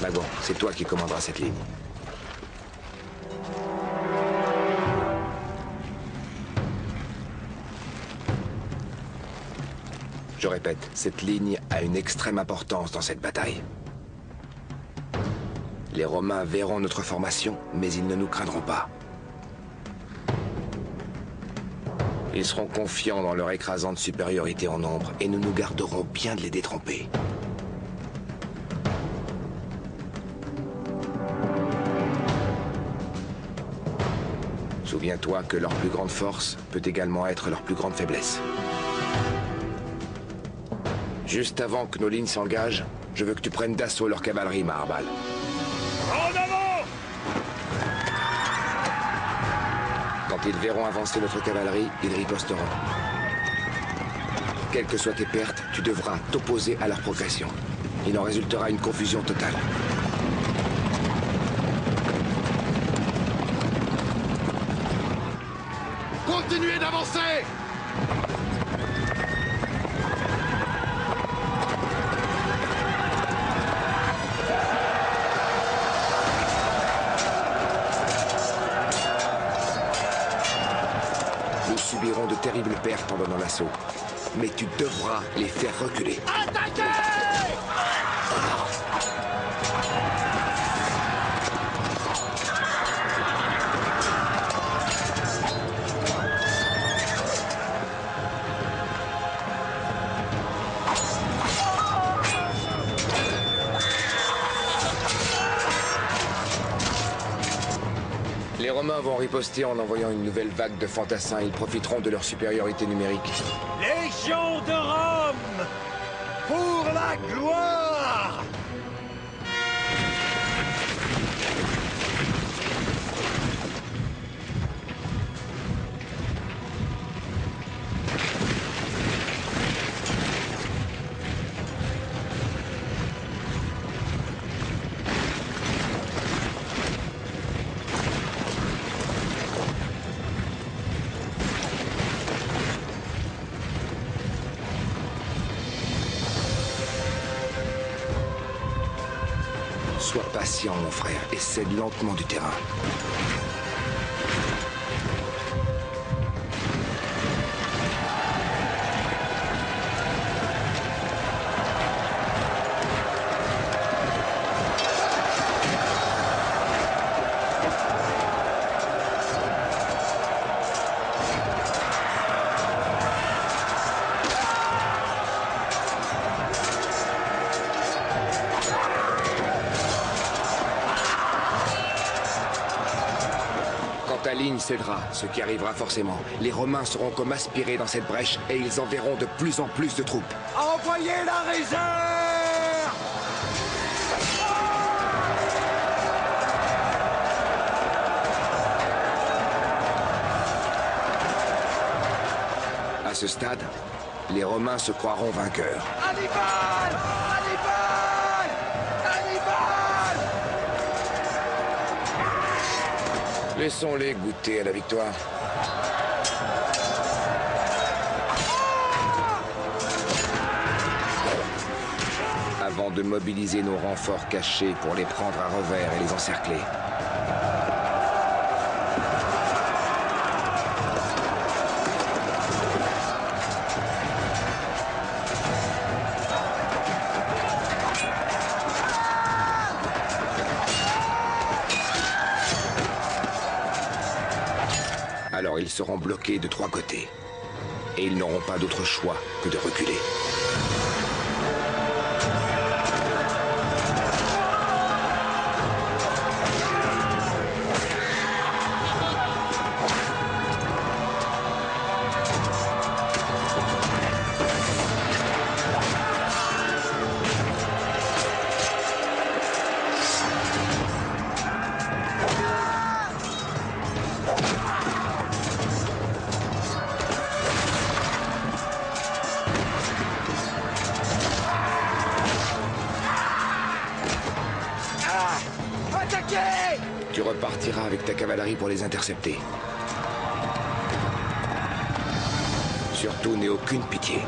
Magon, c'est toi qui commanderas cette ligne. Je répète, cette ligne a une extrême importance dans cette bataille. Les Romains verront notre formation, mais ils ne nous craindront pas. Ils seront confiants dans leur écrasante supériorité en nombre, et nous nous garderons bien de les détromper. Souviens-toi que leur plus grande force peut également être leur plus grande faiblesse. Juste avant que nos lignes s'engagent, je veux que tu prennes d'assaut leur cavalerie, Maharbal. En avant! Quand ils verront avancer notre cavalerie, ils riposteront. Quelles que soient tes pertes, tu devras t'opposer à leur progression. Il en résultera une confusion totale. Continuez d'avancer! Nous subirons de terribles pertes en donnant l'assaut. Mais tu devras les faire reculer. Attaquez! Les Romains vont riposter en envoyant une nouvelle vague de fantassins. Ils profiteront de leur supériorité numérique. Légion de Rome! Pour la gloire! Sois patient, mon frère, et cède lentement du terrain. ta ligne cédera, ce qui arrivera forcément. Les Romains seront comme aspirés dans cette brèche et ils enverront de plus en plus de troupes. Envoyez la réserve! À ce stade, les Romains se croiront vainqueurs. Hannibal! Hannibal! Hannibal! Laissons-les goûter à la victoire. Avant de mobiliser nos renforts cachés pour les prendre à revers et les encercler. Alors ils seront bloqués de 3 côtés. Et ils n'auront pas d'autre choix que de reculer. Tu repartiras avec ta cavalerie pour les intercepter. Surtout, n'aie aucune pitié.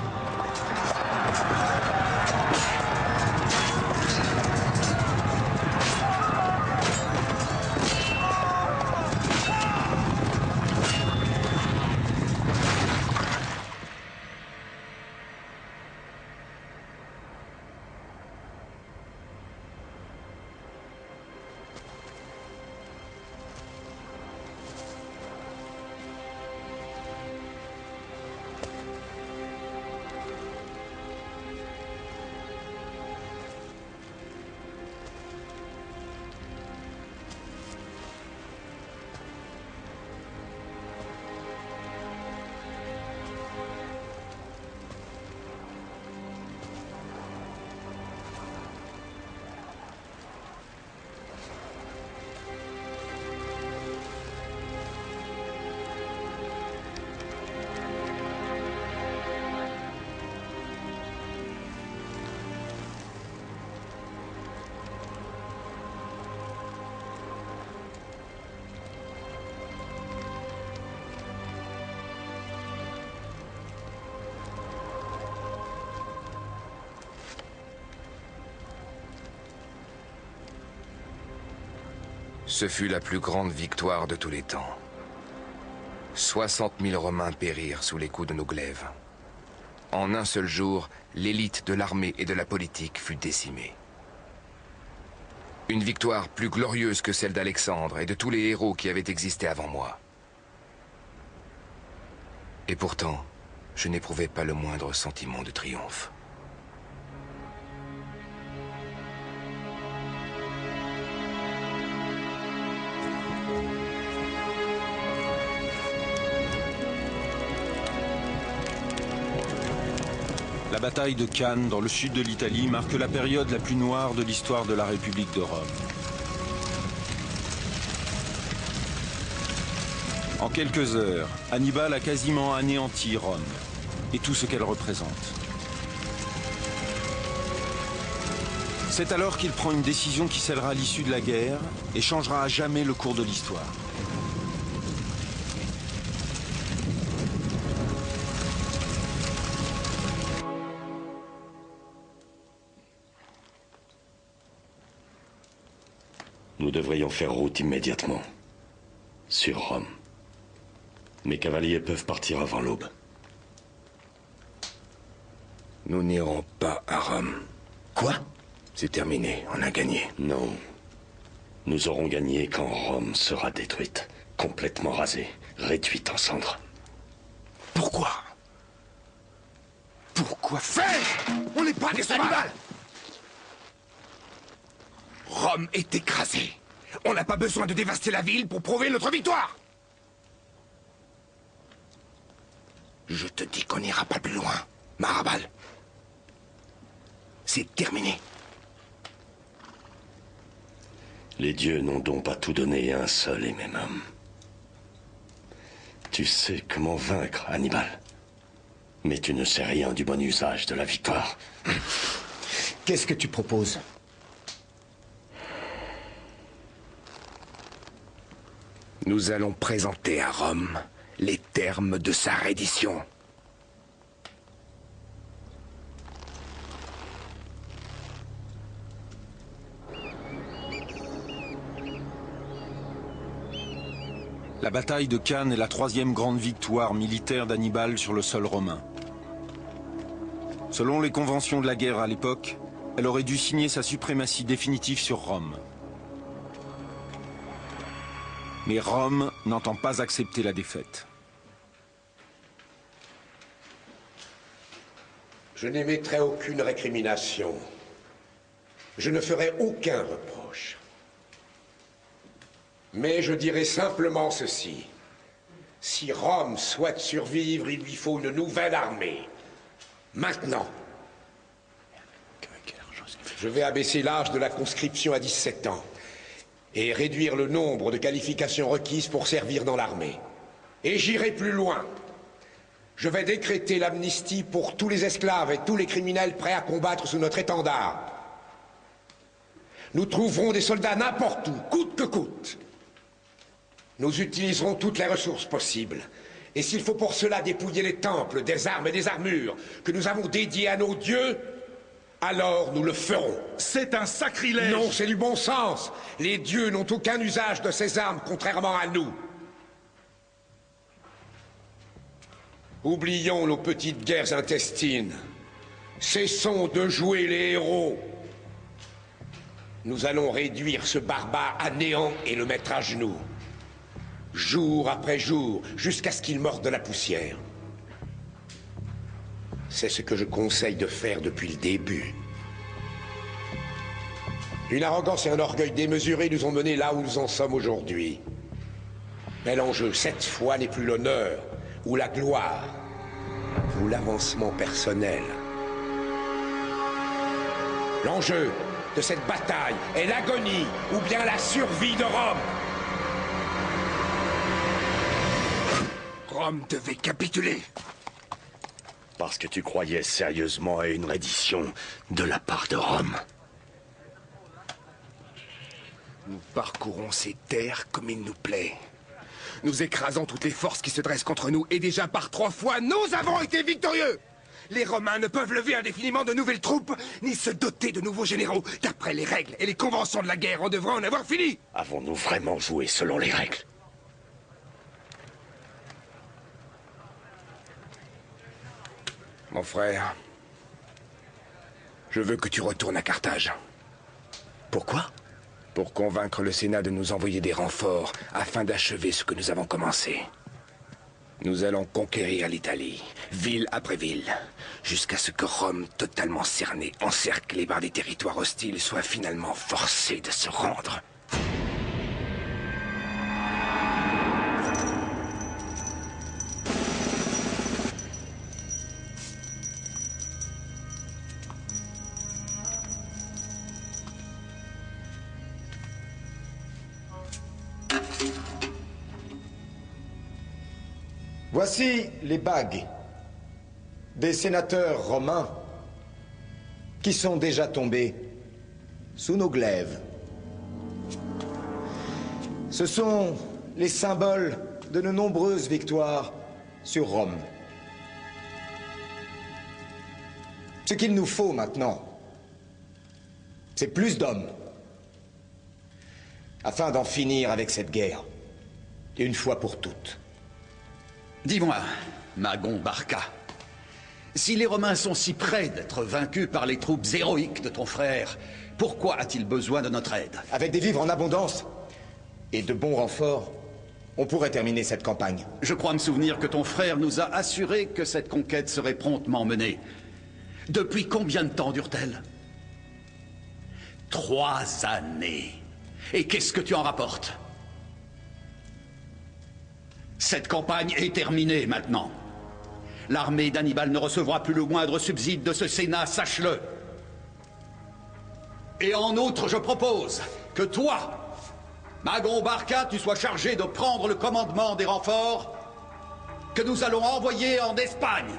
Ce fut la plus grande victoire de tous les temps. 60 000 Romains périrent sous les coups de nos glaives. En un seul jour, l'élite de l'armée et de la politique fut décimée. Une victoire plus glorieuse que celle d'Alexandre et de tous les héros qui avaient existé avant moi. Et pourtant, je n'éprouvais pas le moindre sentiment de triomphe. La bataille de Cannes, dans le sud de l'Italie, marque la période la plus noire de l'histoire de la République de Rome. En quelques heures, Hannibal a quasiment anéanti Rome et tout ce qu'elle représente. C'est alors qu'il prend une décision qui scellera l'issue de la guerre et changera à jamais le cours de l'histoire. Nous devrions faire route immédiatement. Sur Rome. Mes cavaliers peuvent partir avant l'aube. Nous n'irons pas à Rome. Quoi? C'est terminé, on a gagné. Non. Nous aurons gagné quand Rome sera détruite. Complètement rasée, réduite en cendres. Pourquoi? Pourquoi faire? On n'est pas des sauvages! Rome est écrasée. On n'a pas besoin de dévaster la ville pour prouver notre victoire. Je te dis qu'on n'ira pas plus loin, Marabal. C'est terminé. Les dieux n'ont donc pas tout donné à un seul et même homme. Tu sais comment vaincre Hannibal. Mais tu ne sais rien du bon usage de la victoire. Qu'est-ce que tu proposes? Nous allons présenter à Rome les termes de sa reddition. La bataille de Cannes est la troisième grande victoire militaire d'Hannibal sur le sol romain. Selon les conventions de la guerre à l'époque, elle aurait dû signer sa suprématie définitive sur Rome. Mais Rome n'entend pas accepter la défaite. Je n'émettrai aucune récrimination. Je ne ferai aucun reproche. Mais je dirai simplement ceci. Si Rome souhaite survivre, il lui faut une nouvelle armée. Maintenant. Je vais abaisser l'âge de la conscription à 17 ans et réduire le nombre de qualifications requises pour servir dans l'armée. Et j'irai plus loin. Je vais décréter l'amnistie pour tous les esclaves et tous les criminels prêts à combattre sous notre étendard. Nous trouverons des soldats n'importe où, coûte que coûte. Nous utiliserons toutes les ressources possibles. Et s'il faut pour cela dépouiller les temples des armes et des armures que nous avons dédiés à nos dieux, alors nous le ferons. C'est un sacrilège! Non, c'est du bon sens. Les dieux n'ont aucun usage de ces armes, contrairement à nous. Oublions nos petites guerres intestines. Cessons de jouer les héros. Nous allons réduire ce barbare à néant et le mettre à genoux. Jour après jour, jusqu'à ce qu'il morde la poussière. C'est ce que je conseille de faire depuis le début. Une arrogance et un orgueil démesurés nous ont menés là où nous en sommes aujourd'hui. Mais l'enjeu, cette fois, n'est plus l'honneur, ou la gloire, ou l'avancement personnel. L'enjeu de cette bataille est l'agonie, ou bien la survie de Rome. Rome devait capituler. Parce que tu croyais sérieusement à une reddition de la part de Rome. Nous parcourons ces terres comme il nous plaît. Nous écrasons toutes les forces qui se dressent contre nous, et déjà par 3 fois, nous avons été victorieux. Les Romains ne peuvent lever indéfiniment de nouvelles troupes, ni se doter de nouveaux généraux. D'après les règles et les conventions de la guerre, on devrait en avoir fini. Avons-nous vraiment joué selon les règles? Mon frère, je veux que tu retournes à Carthage. Pourquoi? Pour convaincre le Sénat de nous envoyer des renforts afin d'achever ce que nous avons commencé. Nous allons conquérir l'Italie, ville après ville, jusqu'à ce que Rome, totalement cernée, encerclée par des territoires hostiles, soit finalement forcée de se rendre. Voici les bagues des sénateurs romains qui sont déjà tombés sous nos glaives. Ce sont les symboles de nos nombreuses victoires sur Rome. Ce qu'il nous faut maintenant, c'est plus d'hommes, afin d'en finir avec cette guerre, une fois pour toutes. Dis-moi, Magon Barca, si les Romains sont si près d'être vaincus par les troupes héroïques de ton frère, pourquoi a-t-il besoin de notre aide? Avec des vivres en abondance et de bons renforts, on pourrait terminer cette campagne. Je crois me souvenir que ton frère nous a assuré que cette conquête serait promptement menée. Depuis combien de temps dure-t-elle? 3 années. Et qu'est-ce que tu en rapportes? Cette campagne est terminée maintenant. l'armée d'Hannibal ne recevra plus le moindre subside de ce Sénat, sache-le. Et en outre, je propose que toi, Magon Barca, tu sois chargé de prendre le commandement des renforts que nous allons envoyer en Espagne.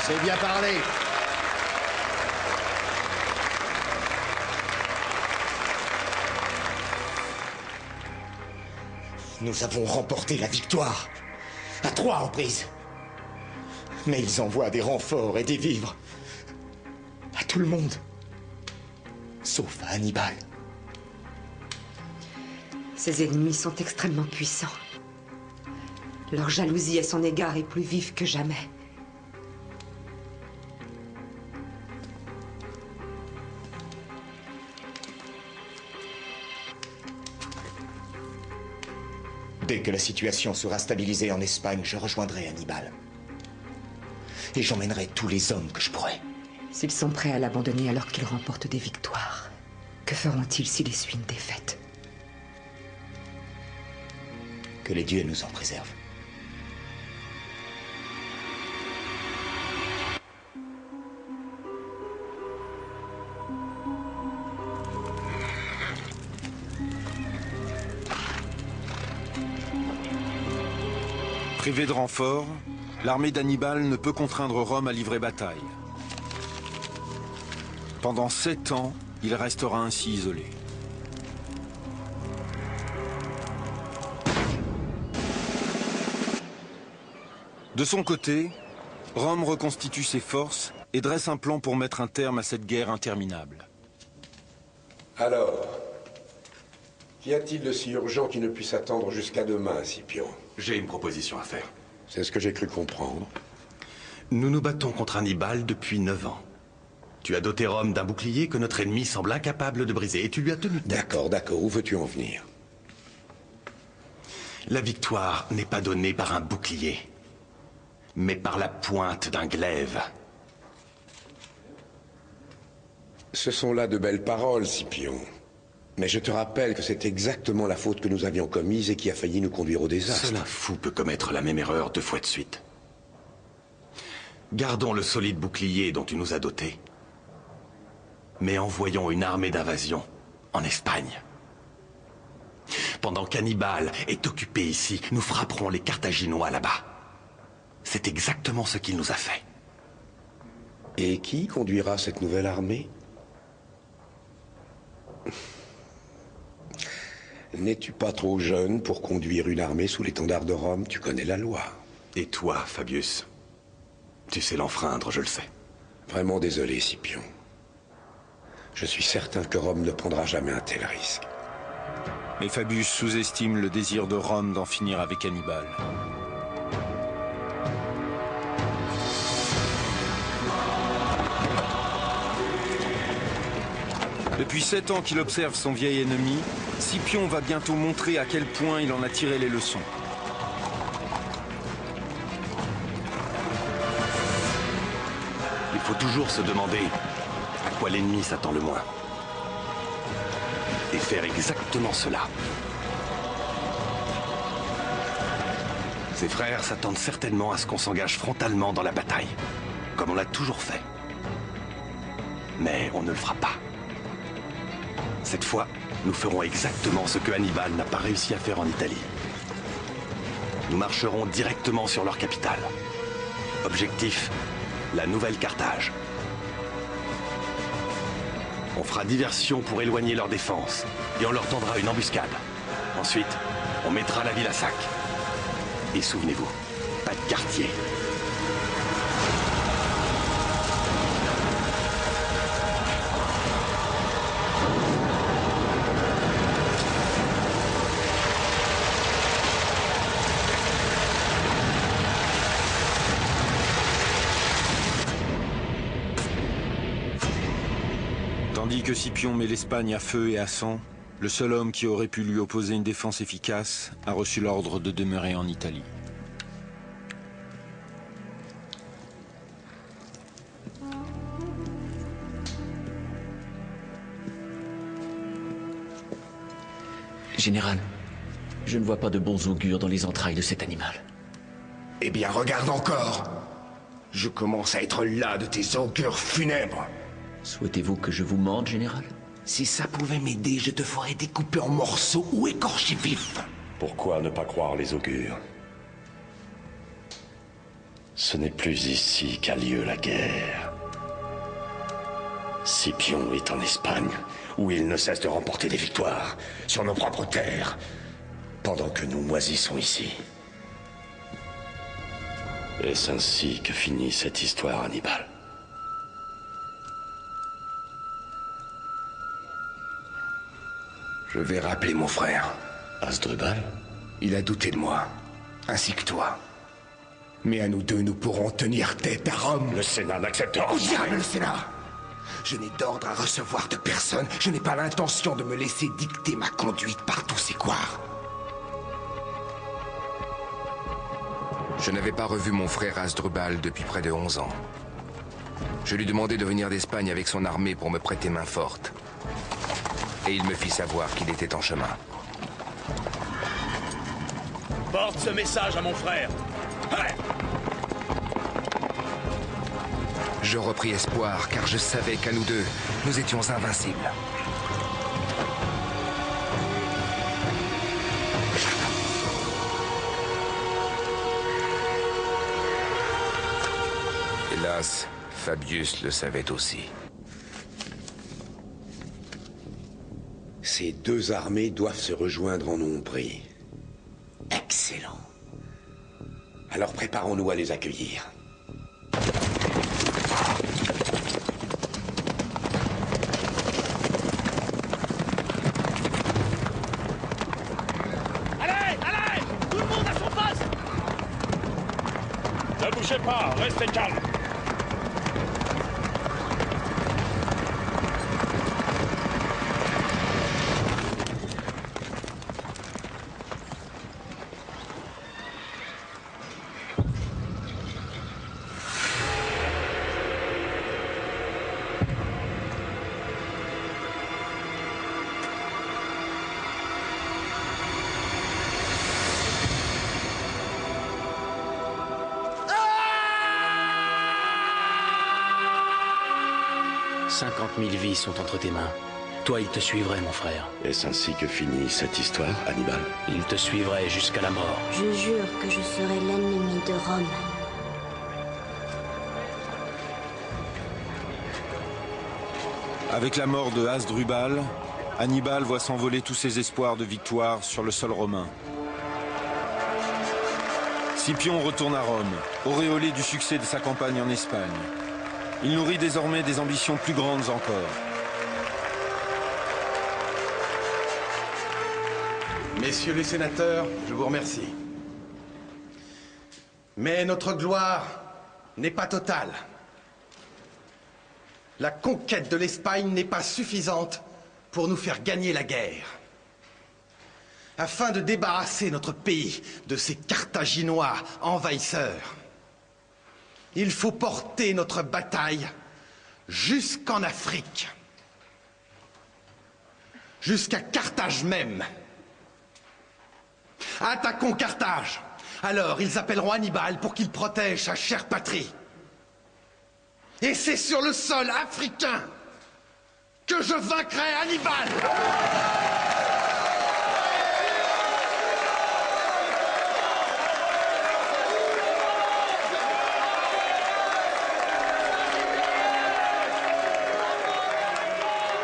C'est bien parlé. Nous avons remporté la victoire. À 3 reprises. Mais ils envoient des renforts et des vivres. À tout le monde. Sauf à Hannibal. Ses ennemis sont extrêmement puissants. Leur jalousie à son égard est plus vive que jamais. Dès que la situation sera stabilisée en Espagne, je rejoindrai Hannibal. Et j'emmènerai tous les hommes que je pourrai. S'ils sont prêts à l'abandonner alors qu'ils remportent des victoires, que feront-ils s'il essuie une défaite? Que les dieux nous en préservent. Privée de renfort, l'armée d'Hannibal ne peut contraindre Rome à livrer bataille. Pendant 7 ans, il restera ainsi isolé. De son côté, Rome reconstitue ses forces et dresse un plan pour mettre un terme à cette guerre interminable. Alors, qu'y a-t-il de si urgent qui ne puisse attendre jusqu'à demain, Scipion? J'ai une proposition à faire. C'est ce que j'ai cru comprendre. Nous nous battons contre Hannibal depuis 9 ans. Tu as doté Rome d'un bouclier que notre ennemi semble incapable de briser, et tu lui as tenu tête. D'accord, d'accord. Où veux-tu en venir? La victoire n'est pas donnée par un bouclier, mais par la pointe d'un glaive. Ce sont là de belles paroles, Scipion. Mais je te rappelle que c'est exactement la faute que nous avions commise et qui a failli nous conduire au désastre. Seul un fou peut commettre la même erreur 2 fois de suite. Gardons le solide bouclier dont tu nous as doté, mais envoyons une armée d'invasion en Espagne. Pendant qu'Hannibal est occupé ici, nous frapperons les Carthaginois là-bas. C'est exactement ce qu'il nous a fait. Et qui conduira cette nouvelle armée? N'es-tu pas trop jeune pour conduire une armée sous l'étendard de Rome? Tu connais la loi. Et toi, Fabius? Tu sais l'enfreindre, je le sais. Vraiment désolé, Scipion. Je suis certain que Rome ne prendra jamais un tel risque. Mais Fabius sous-estime le désir de Rome d'en finir avec Hannibal. Depuis 7 ans qu'il observe son vieil ennemi, Scipion va bientôt montrer à quel point il en a tiré les leçons. Il faut toujours se demander à quoi l'ennemi s'attend le moins. Et faire exactement cela. Ses frères s'attendent certainement à ce qu'on s'engage frontalement dans la bataille, comme on l'a toujours fait. Mais on ne le fera pas. Cette fois, nous ferons exactement ce que Hannibal n'a pas réussi à faire en Italie. Nous marcherons directement sur leur capitale. Objectif, la nouvelle Carthage. On fera diversion pour éloigner leur défense, et on leur tendra une embuscade. Ensuite, on mettra la ville à sac. Et souvenez-vous, pas de quartier. Tandis que Scipion met l'Espagne à feu et à sang, le seul homme qui aurait pu lui opposer une défense efficace a reçu l'ordre de demeurer en Italie. Général, je ne vois pas de bons augures dans les entrailles de cet animal. Eh bien, regarde encore. Je commence à être las de tes augures funèbres. Souhaitez-vous que je vous mente, général? Si ça pouvait m'aider, je te ferais découper en morceaux ou écorcher vif. Pourquoi ne pas croire les augures? Ce n'est plus ici qu'a lieu la guerre. Scipion est en Espagne, où il ne cesse de remporter des victoires sur nos propres terres, pendant que nous moisissons ici. Est-ce ainsi que finit cette histoire, Hannibal? Je vais rappeler mon frère. Hasdrubal? Il a douté de moi, ainsi que toi. Mais à nous deux, nous pourrons tenir tête à Rome. Le Sénat n'acceptera pas. Jamais le Sénat! Je n'ai d'ordre à recevoir de personne. Je n'ai pas l'intention de me laisser dicter ma conduite par tous ces couards. Je n'avais pas revu mon frère Hasdrubal depuis près de 11 ans. Je lui demandai de venir d'Espagne avec son armée pour me prêter main forte. Et il me fit savoir qu'il était en chemin. Porte ce message à mon frère. Ouais. Je repris espoir, car je savais qu'à nous deux, nous étions invincibles. Hélas, Fabius le savait aussi. Ces deux armées doivent se rejoindre en Ombrie. Excellent. Alors préparons-nous à les accueillir. Allez, allez! Tout le monde à son poste! Ne bougez pas, restez calme. Mille vies sont entre tes mains. Toi, il te suivrait, mon frère. Est-ce ainsi que finit cette histoire, Hannibal? Il te suivrait jusqu'à la mort. Je jure que je serai l'ennemi de Rome. Avec la mort de Hasdrubal, Hannibal voit s'envoler tous ses espoirs de victoire sur le sol romain. Scipion retourne à Rome, auréolé du succès de sa campagne en Espagne. Il nourrit désormais des ambitions plus grandes encore. Messieurs les sénateurs, je vous remercie. Mais notre gloire n'est pas totale. La conquête de l'Espagne n'est pas suffisante pour nous faire gagner la guerre. Afin de débarrasser notre pays de ces Carthaginois envahisseurs, il faut porter notre bataille jusqu'en Afrique, jusqu'à Carthage même. Attaquons Carthage. Alors ils appelleront Hannibal pour qu'il protège sa chère patrie. Et c'est sur le sol africain que je vaincrai Hannibal.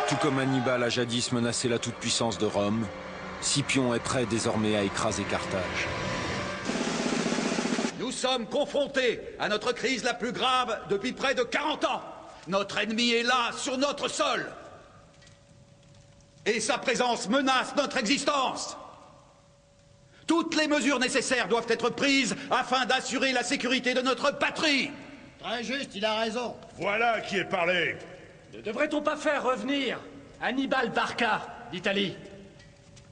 Tout comme Hannibal a jadis menacé la toute-puissance de Rome, Scipion est prêt désormais à écraser Carthage. Nous sommes confrontés à notre crise la plus grave depuis près de 40 ans. Notre ennemi est là, sur notre sol. Et sa présence menace notre existence. Toutes les mesures nécessaires doivent être prises afin d'assurer la sécurité de notre patrie. Très juste, il a raison. Voilà qui est parlé. Ne devrait-on pas faire revenir Hannibal Barca d'Italie?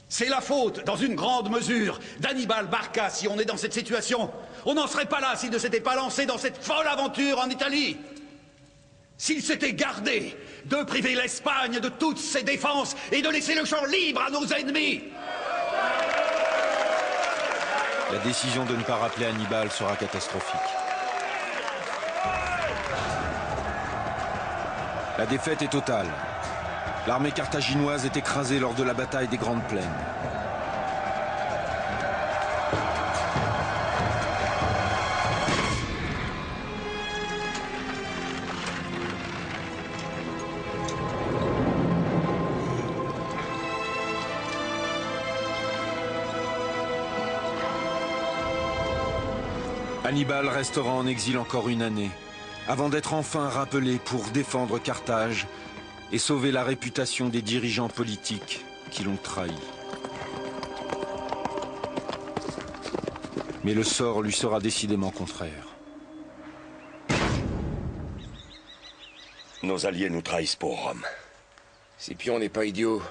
C'est la faute, dans une grande mesure, d'Hannibal Barca si on est dans cette situation. On n'en serait pas là s'il ne s'était pas lancé dans cette folle aventure en Italie. S'il s'était gardé de priver l'Espagne de toutes ses défenses et de laisser le champ libre à nos ennemis. La décision de ne pas rappeler Hannibal sera catastrophique. La défaite est totale. L'armée carthaginoise est écrasée lors de la bataille des Grandes Plaines. Hannibal restera en exil encore une année, avant d'être enfin rappelé pour défendre Carthage et sauver la réputation des dirigeants politiques qui l'ont trahi. Mais le sort lui sera décidément contraire. Nos alliés nous trahissent pour Rome. Scipion n'est pas idiot.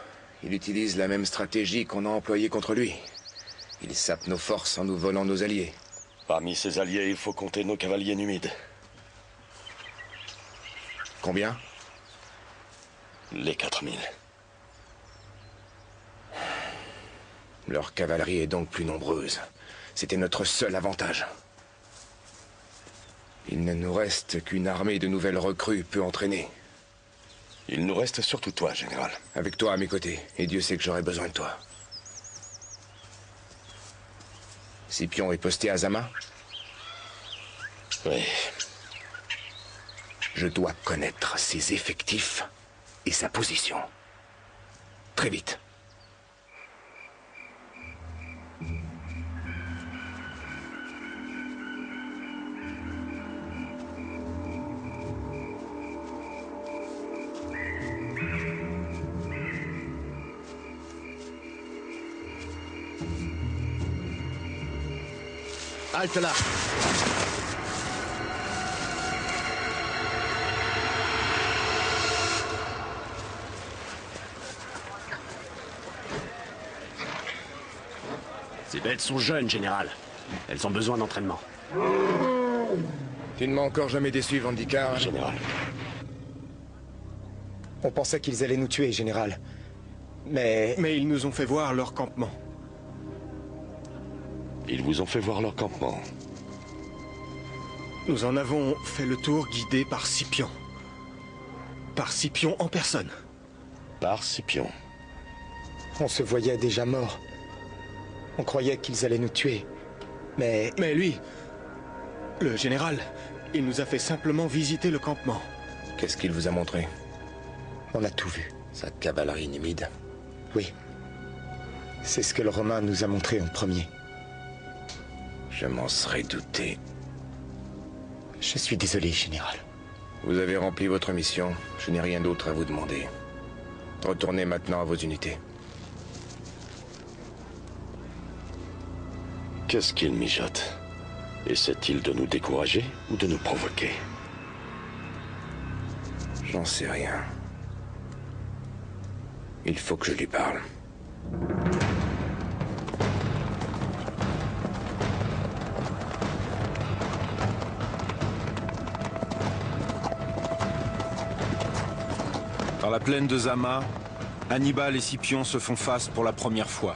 Il utilise la même stratégie qu'on a employée contre lui. Il sape nos forces en nous volant nos alliés. Parmi ses alliés, il faut compter nos cavaliers numides. Combien? Les 4000. Leur cavalerie est donc plus nombreuse. C'était notre seul avantage. Il ne nous reste qu'une armée de nouvelles recrues peu entraînées. Il nous reste surtout toi, général. Avec toi à mes côtés, et Dieu sait que j'aurai besoin de toi. Scipion est posté à Zama? Oui. Je dois connaître ses effectifs et sa position. Très vite. Halte là. Ces bêtes sont jeunes, général. Elles ont besoin d'entraînement. Tu ne m'as encore jamais déçu, Vandikar, général. On pensait qu'ils allaient nous tuer, général. Mais ils nous ont fait voir leur campement. Ils vous ont fait voir leur campement. Nous en avons fait le tour guidés par Scipion. Par Scipion en personne. Par Scipion. On se voyait déjà morts. On croyait qu'ils allaient nous tuer. Mais lui, le général, il nous a fait simplement visiter le campement. Qu'est-ce qu'il vous a montré? On a tout vu. Sa cavalerie numide? Oui. C'est ce que le Romain nous a montré en premier. Je m'en serais douté. Je suis désolé, général. Vous avez rempli votre mission. Je n'ai rien d'autre à vous demander. Retournez maintenant à vos unités. Qu'est-ce qu'il mijote? Essaie-t-il de nous décourager ou de nous provoquer? J'en sais rien. Il faut que je lui parle. Dans la plaine de Zama, Hannibal et Scipion se font face pour la première fois.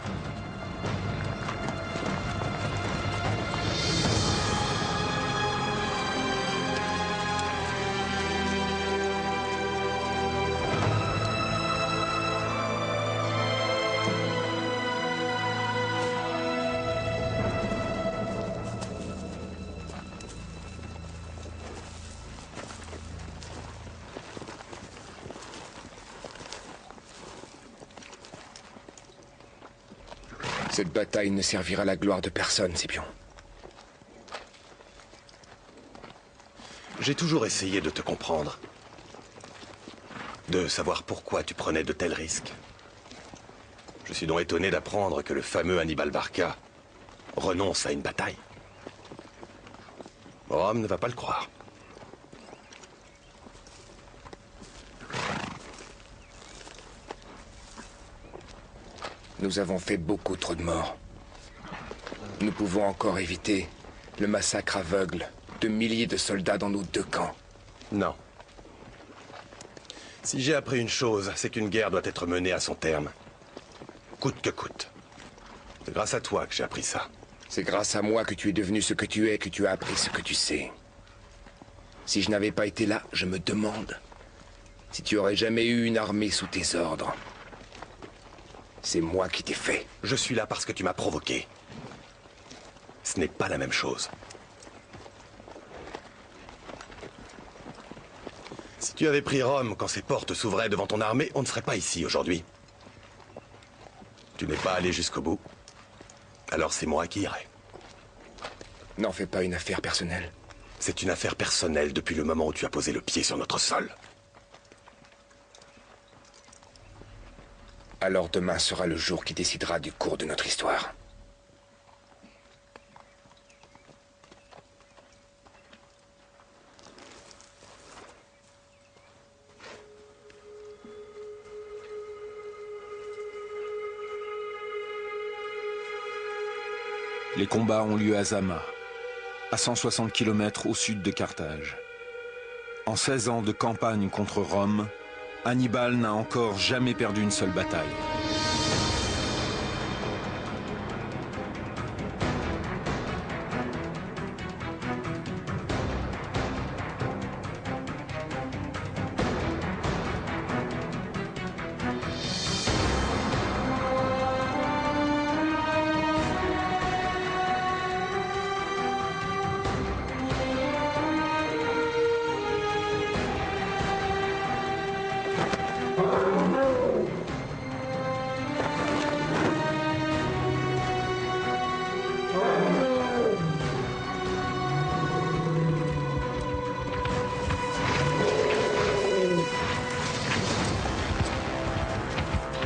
Cette bataille ne servira à la gloire de personne, Scipion. J'ai toujours essayé de te comprendre. De savoir pourquoi tu prenais de tels risques. Je suis donc étonné d'apprendre que le fameux Hannibal Barca renonce à une bataille. Rome ne va pas le croire. Nous avons fait beaucoup trop de morts. Nous pouvons encore éviter le massacre aveugle de milliers de soldats dans nos deux camps. Non. Si j'ai appris une chose, c'est qu'une guerre doit être menée à son terme. Coûte que coûte. C'est grâce à toi que j'ai appris ça. C'est grâce à moi que tu es devenu ce que tu es, que tu as appris ce que tu sais. Si je n'avais pas été là, je me demande si tu aurais jamais eu une armée sous tes ordres. C'est moi qui t'ai fait. Je suis là parce que tu m'as provoqué. Ce n'est pas la même chose. Si tu avais pris Rome quand ses portes s'ouvraient devant ton armée, on ne serait pas ici aujourd'hui. Tu n'es pas allé jusqu'au bout. Alors c'est moi qui irai. N'en fais pas une affaire personnelle. C'est une affaire personnelle depuis le moment où tu as posé le pied sur notre sol. Alors demain sera le jour qui décidera du cours de notre histoire. Les combats ont lieu à Zama, à 160 km au sud de Carthage. En 16 ans de campagne contre Rome, Hannibal n'a encore jamais perdu une seule bataille.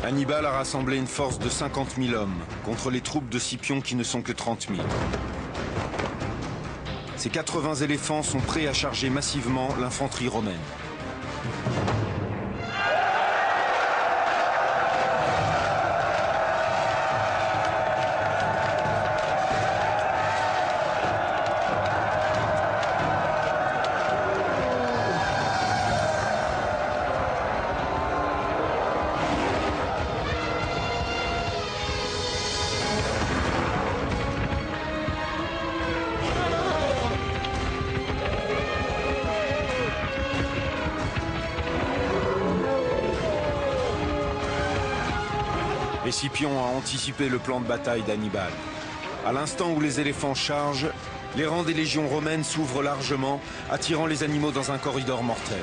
Hannibal a rassemblé une force de 50 000 hommes contre les troupes de Scipion qui ne sont que 30 000. Ces 80 éléphants sont prêts à charger massivement l'infanterie romaine. Et Scipion a anticipé le plan de bataille d'Hannibal. À l'instant où les éléphants chargent, les rangs des légions romaines s'ouvrent largement, attirant les animaux dans un corridor mortel.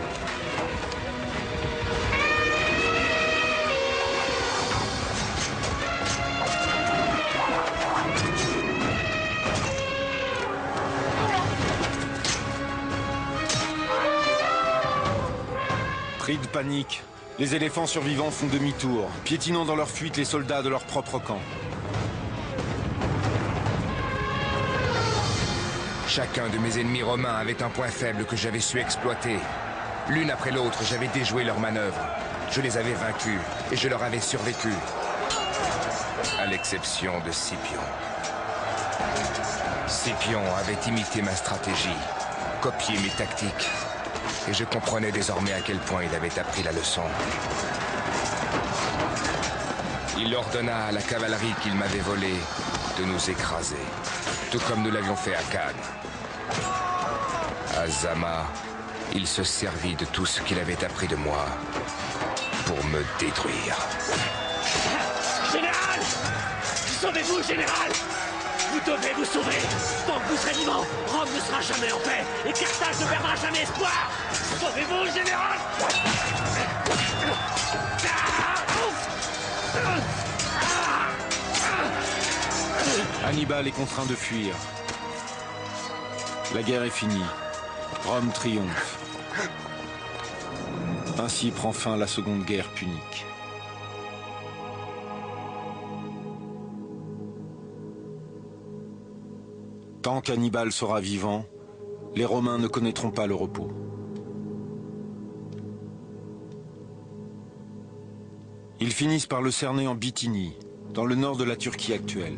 Pris de panique, les éléphants survivants font demi-tour, piétinant dans leur fuite les soldats de leur propre camp. Chacun de mes ennemis romains avait un point faible que j'avais su exploiter. L'une après l'autre, j'avais déjoué leurs manœuvres. Je les avais vaincus et je leur avais survécu. À l'exception de Scipion. Scipion avait imité ma stratégie, copié mes tactiques. Et je comprenais désormais à quel point il avait appris la leçon. Il ordonna à la cavalerie qu'il m'avait volée de nous écraser, tout comme nous l'avions fait à Cannes. À Zama, il se servit de tout ce qu'il avait appris de moi pour me détruire. Général! Sauvez-vous, général! Vous devez vous sauver! Tant que vous serez vivant, Rome ne sera jamais en paix et Carthage ne perdra jamais espoir! Sauvez-vous, général! Hannibal est contraint de fuir. La guerre est finie. Rome triomphe. Ainsi prend fin la seconde guerre punique. Tant qu'Hannibal sera vivant, les Romains ne connaîtront pas le repos. Ils finissent par le cerner en Bithynie, dans le nord de la Turquie actuelle.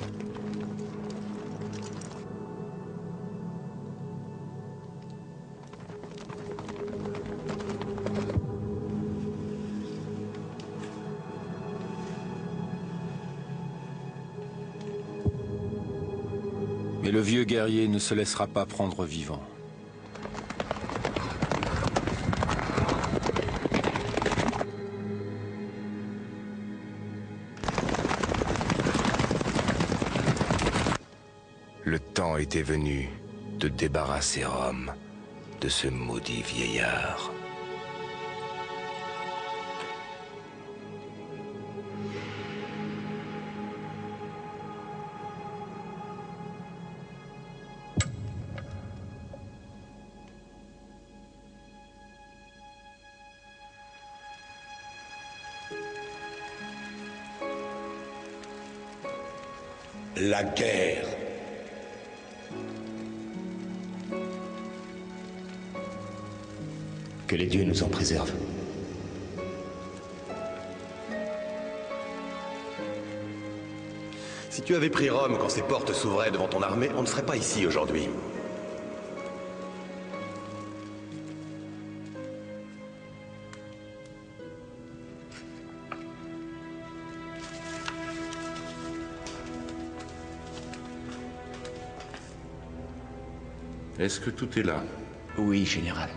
Mais le vieux guerrier ne se laissera pas prendre vivant. Le temps était venu de débarrasser Rome de ce maudit vieillard. La guerre. Que les dieux nous en préservent. Si tu avais pris Rome quand ses portes s'ouvraient devant ton armée, on ne serait pas ici aujourd'hui. Est-ce que tout est là? Oui, général.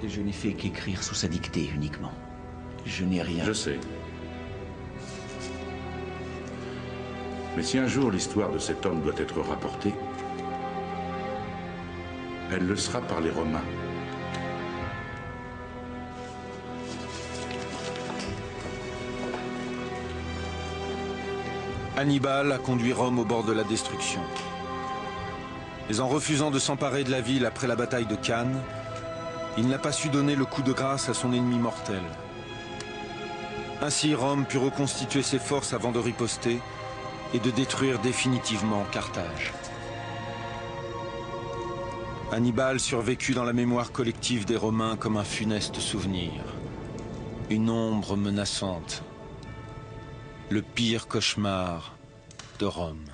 Je n'ai fait qu'écrire sous sa dictée uniquement. Je n'ai rien. Je sais. Mais si un jour l'histoire de cet homme doit être rapportée, elle le sera par les Romains. Hannibal a conduit Rome au bord de la destruction. Mais en refusant de s'emparer de la ville après la bataille de Cannes, il n'a pas su donner le coup de grâce à son ennemi mortel. Ainsi, Rome put reconstituer ses forces avant de riposter et de détruire définitivement Carthage. Hannibal survécut dans la mémoire collective des Romains comme un funeste souvenir. Une ombre menaçante. Le pire cauchemar de Rome.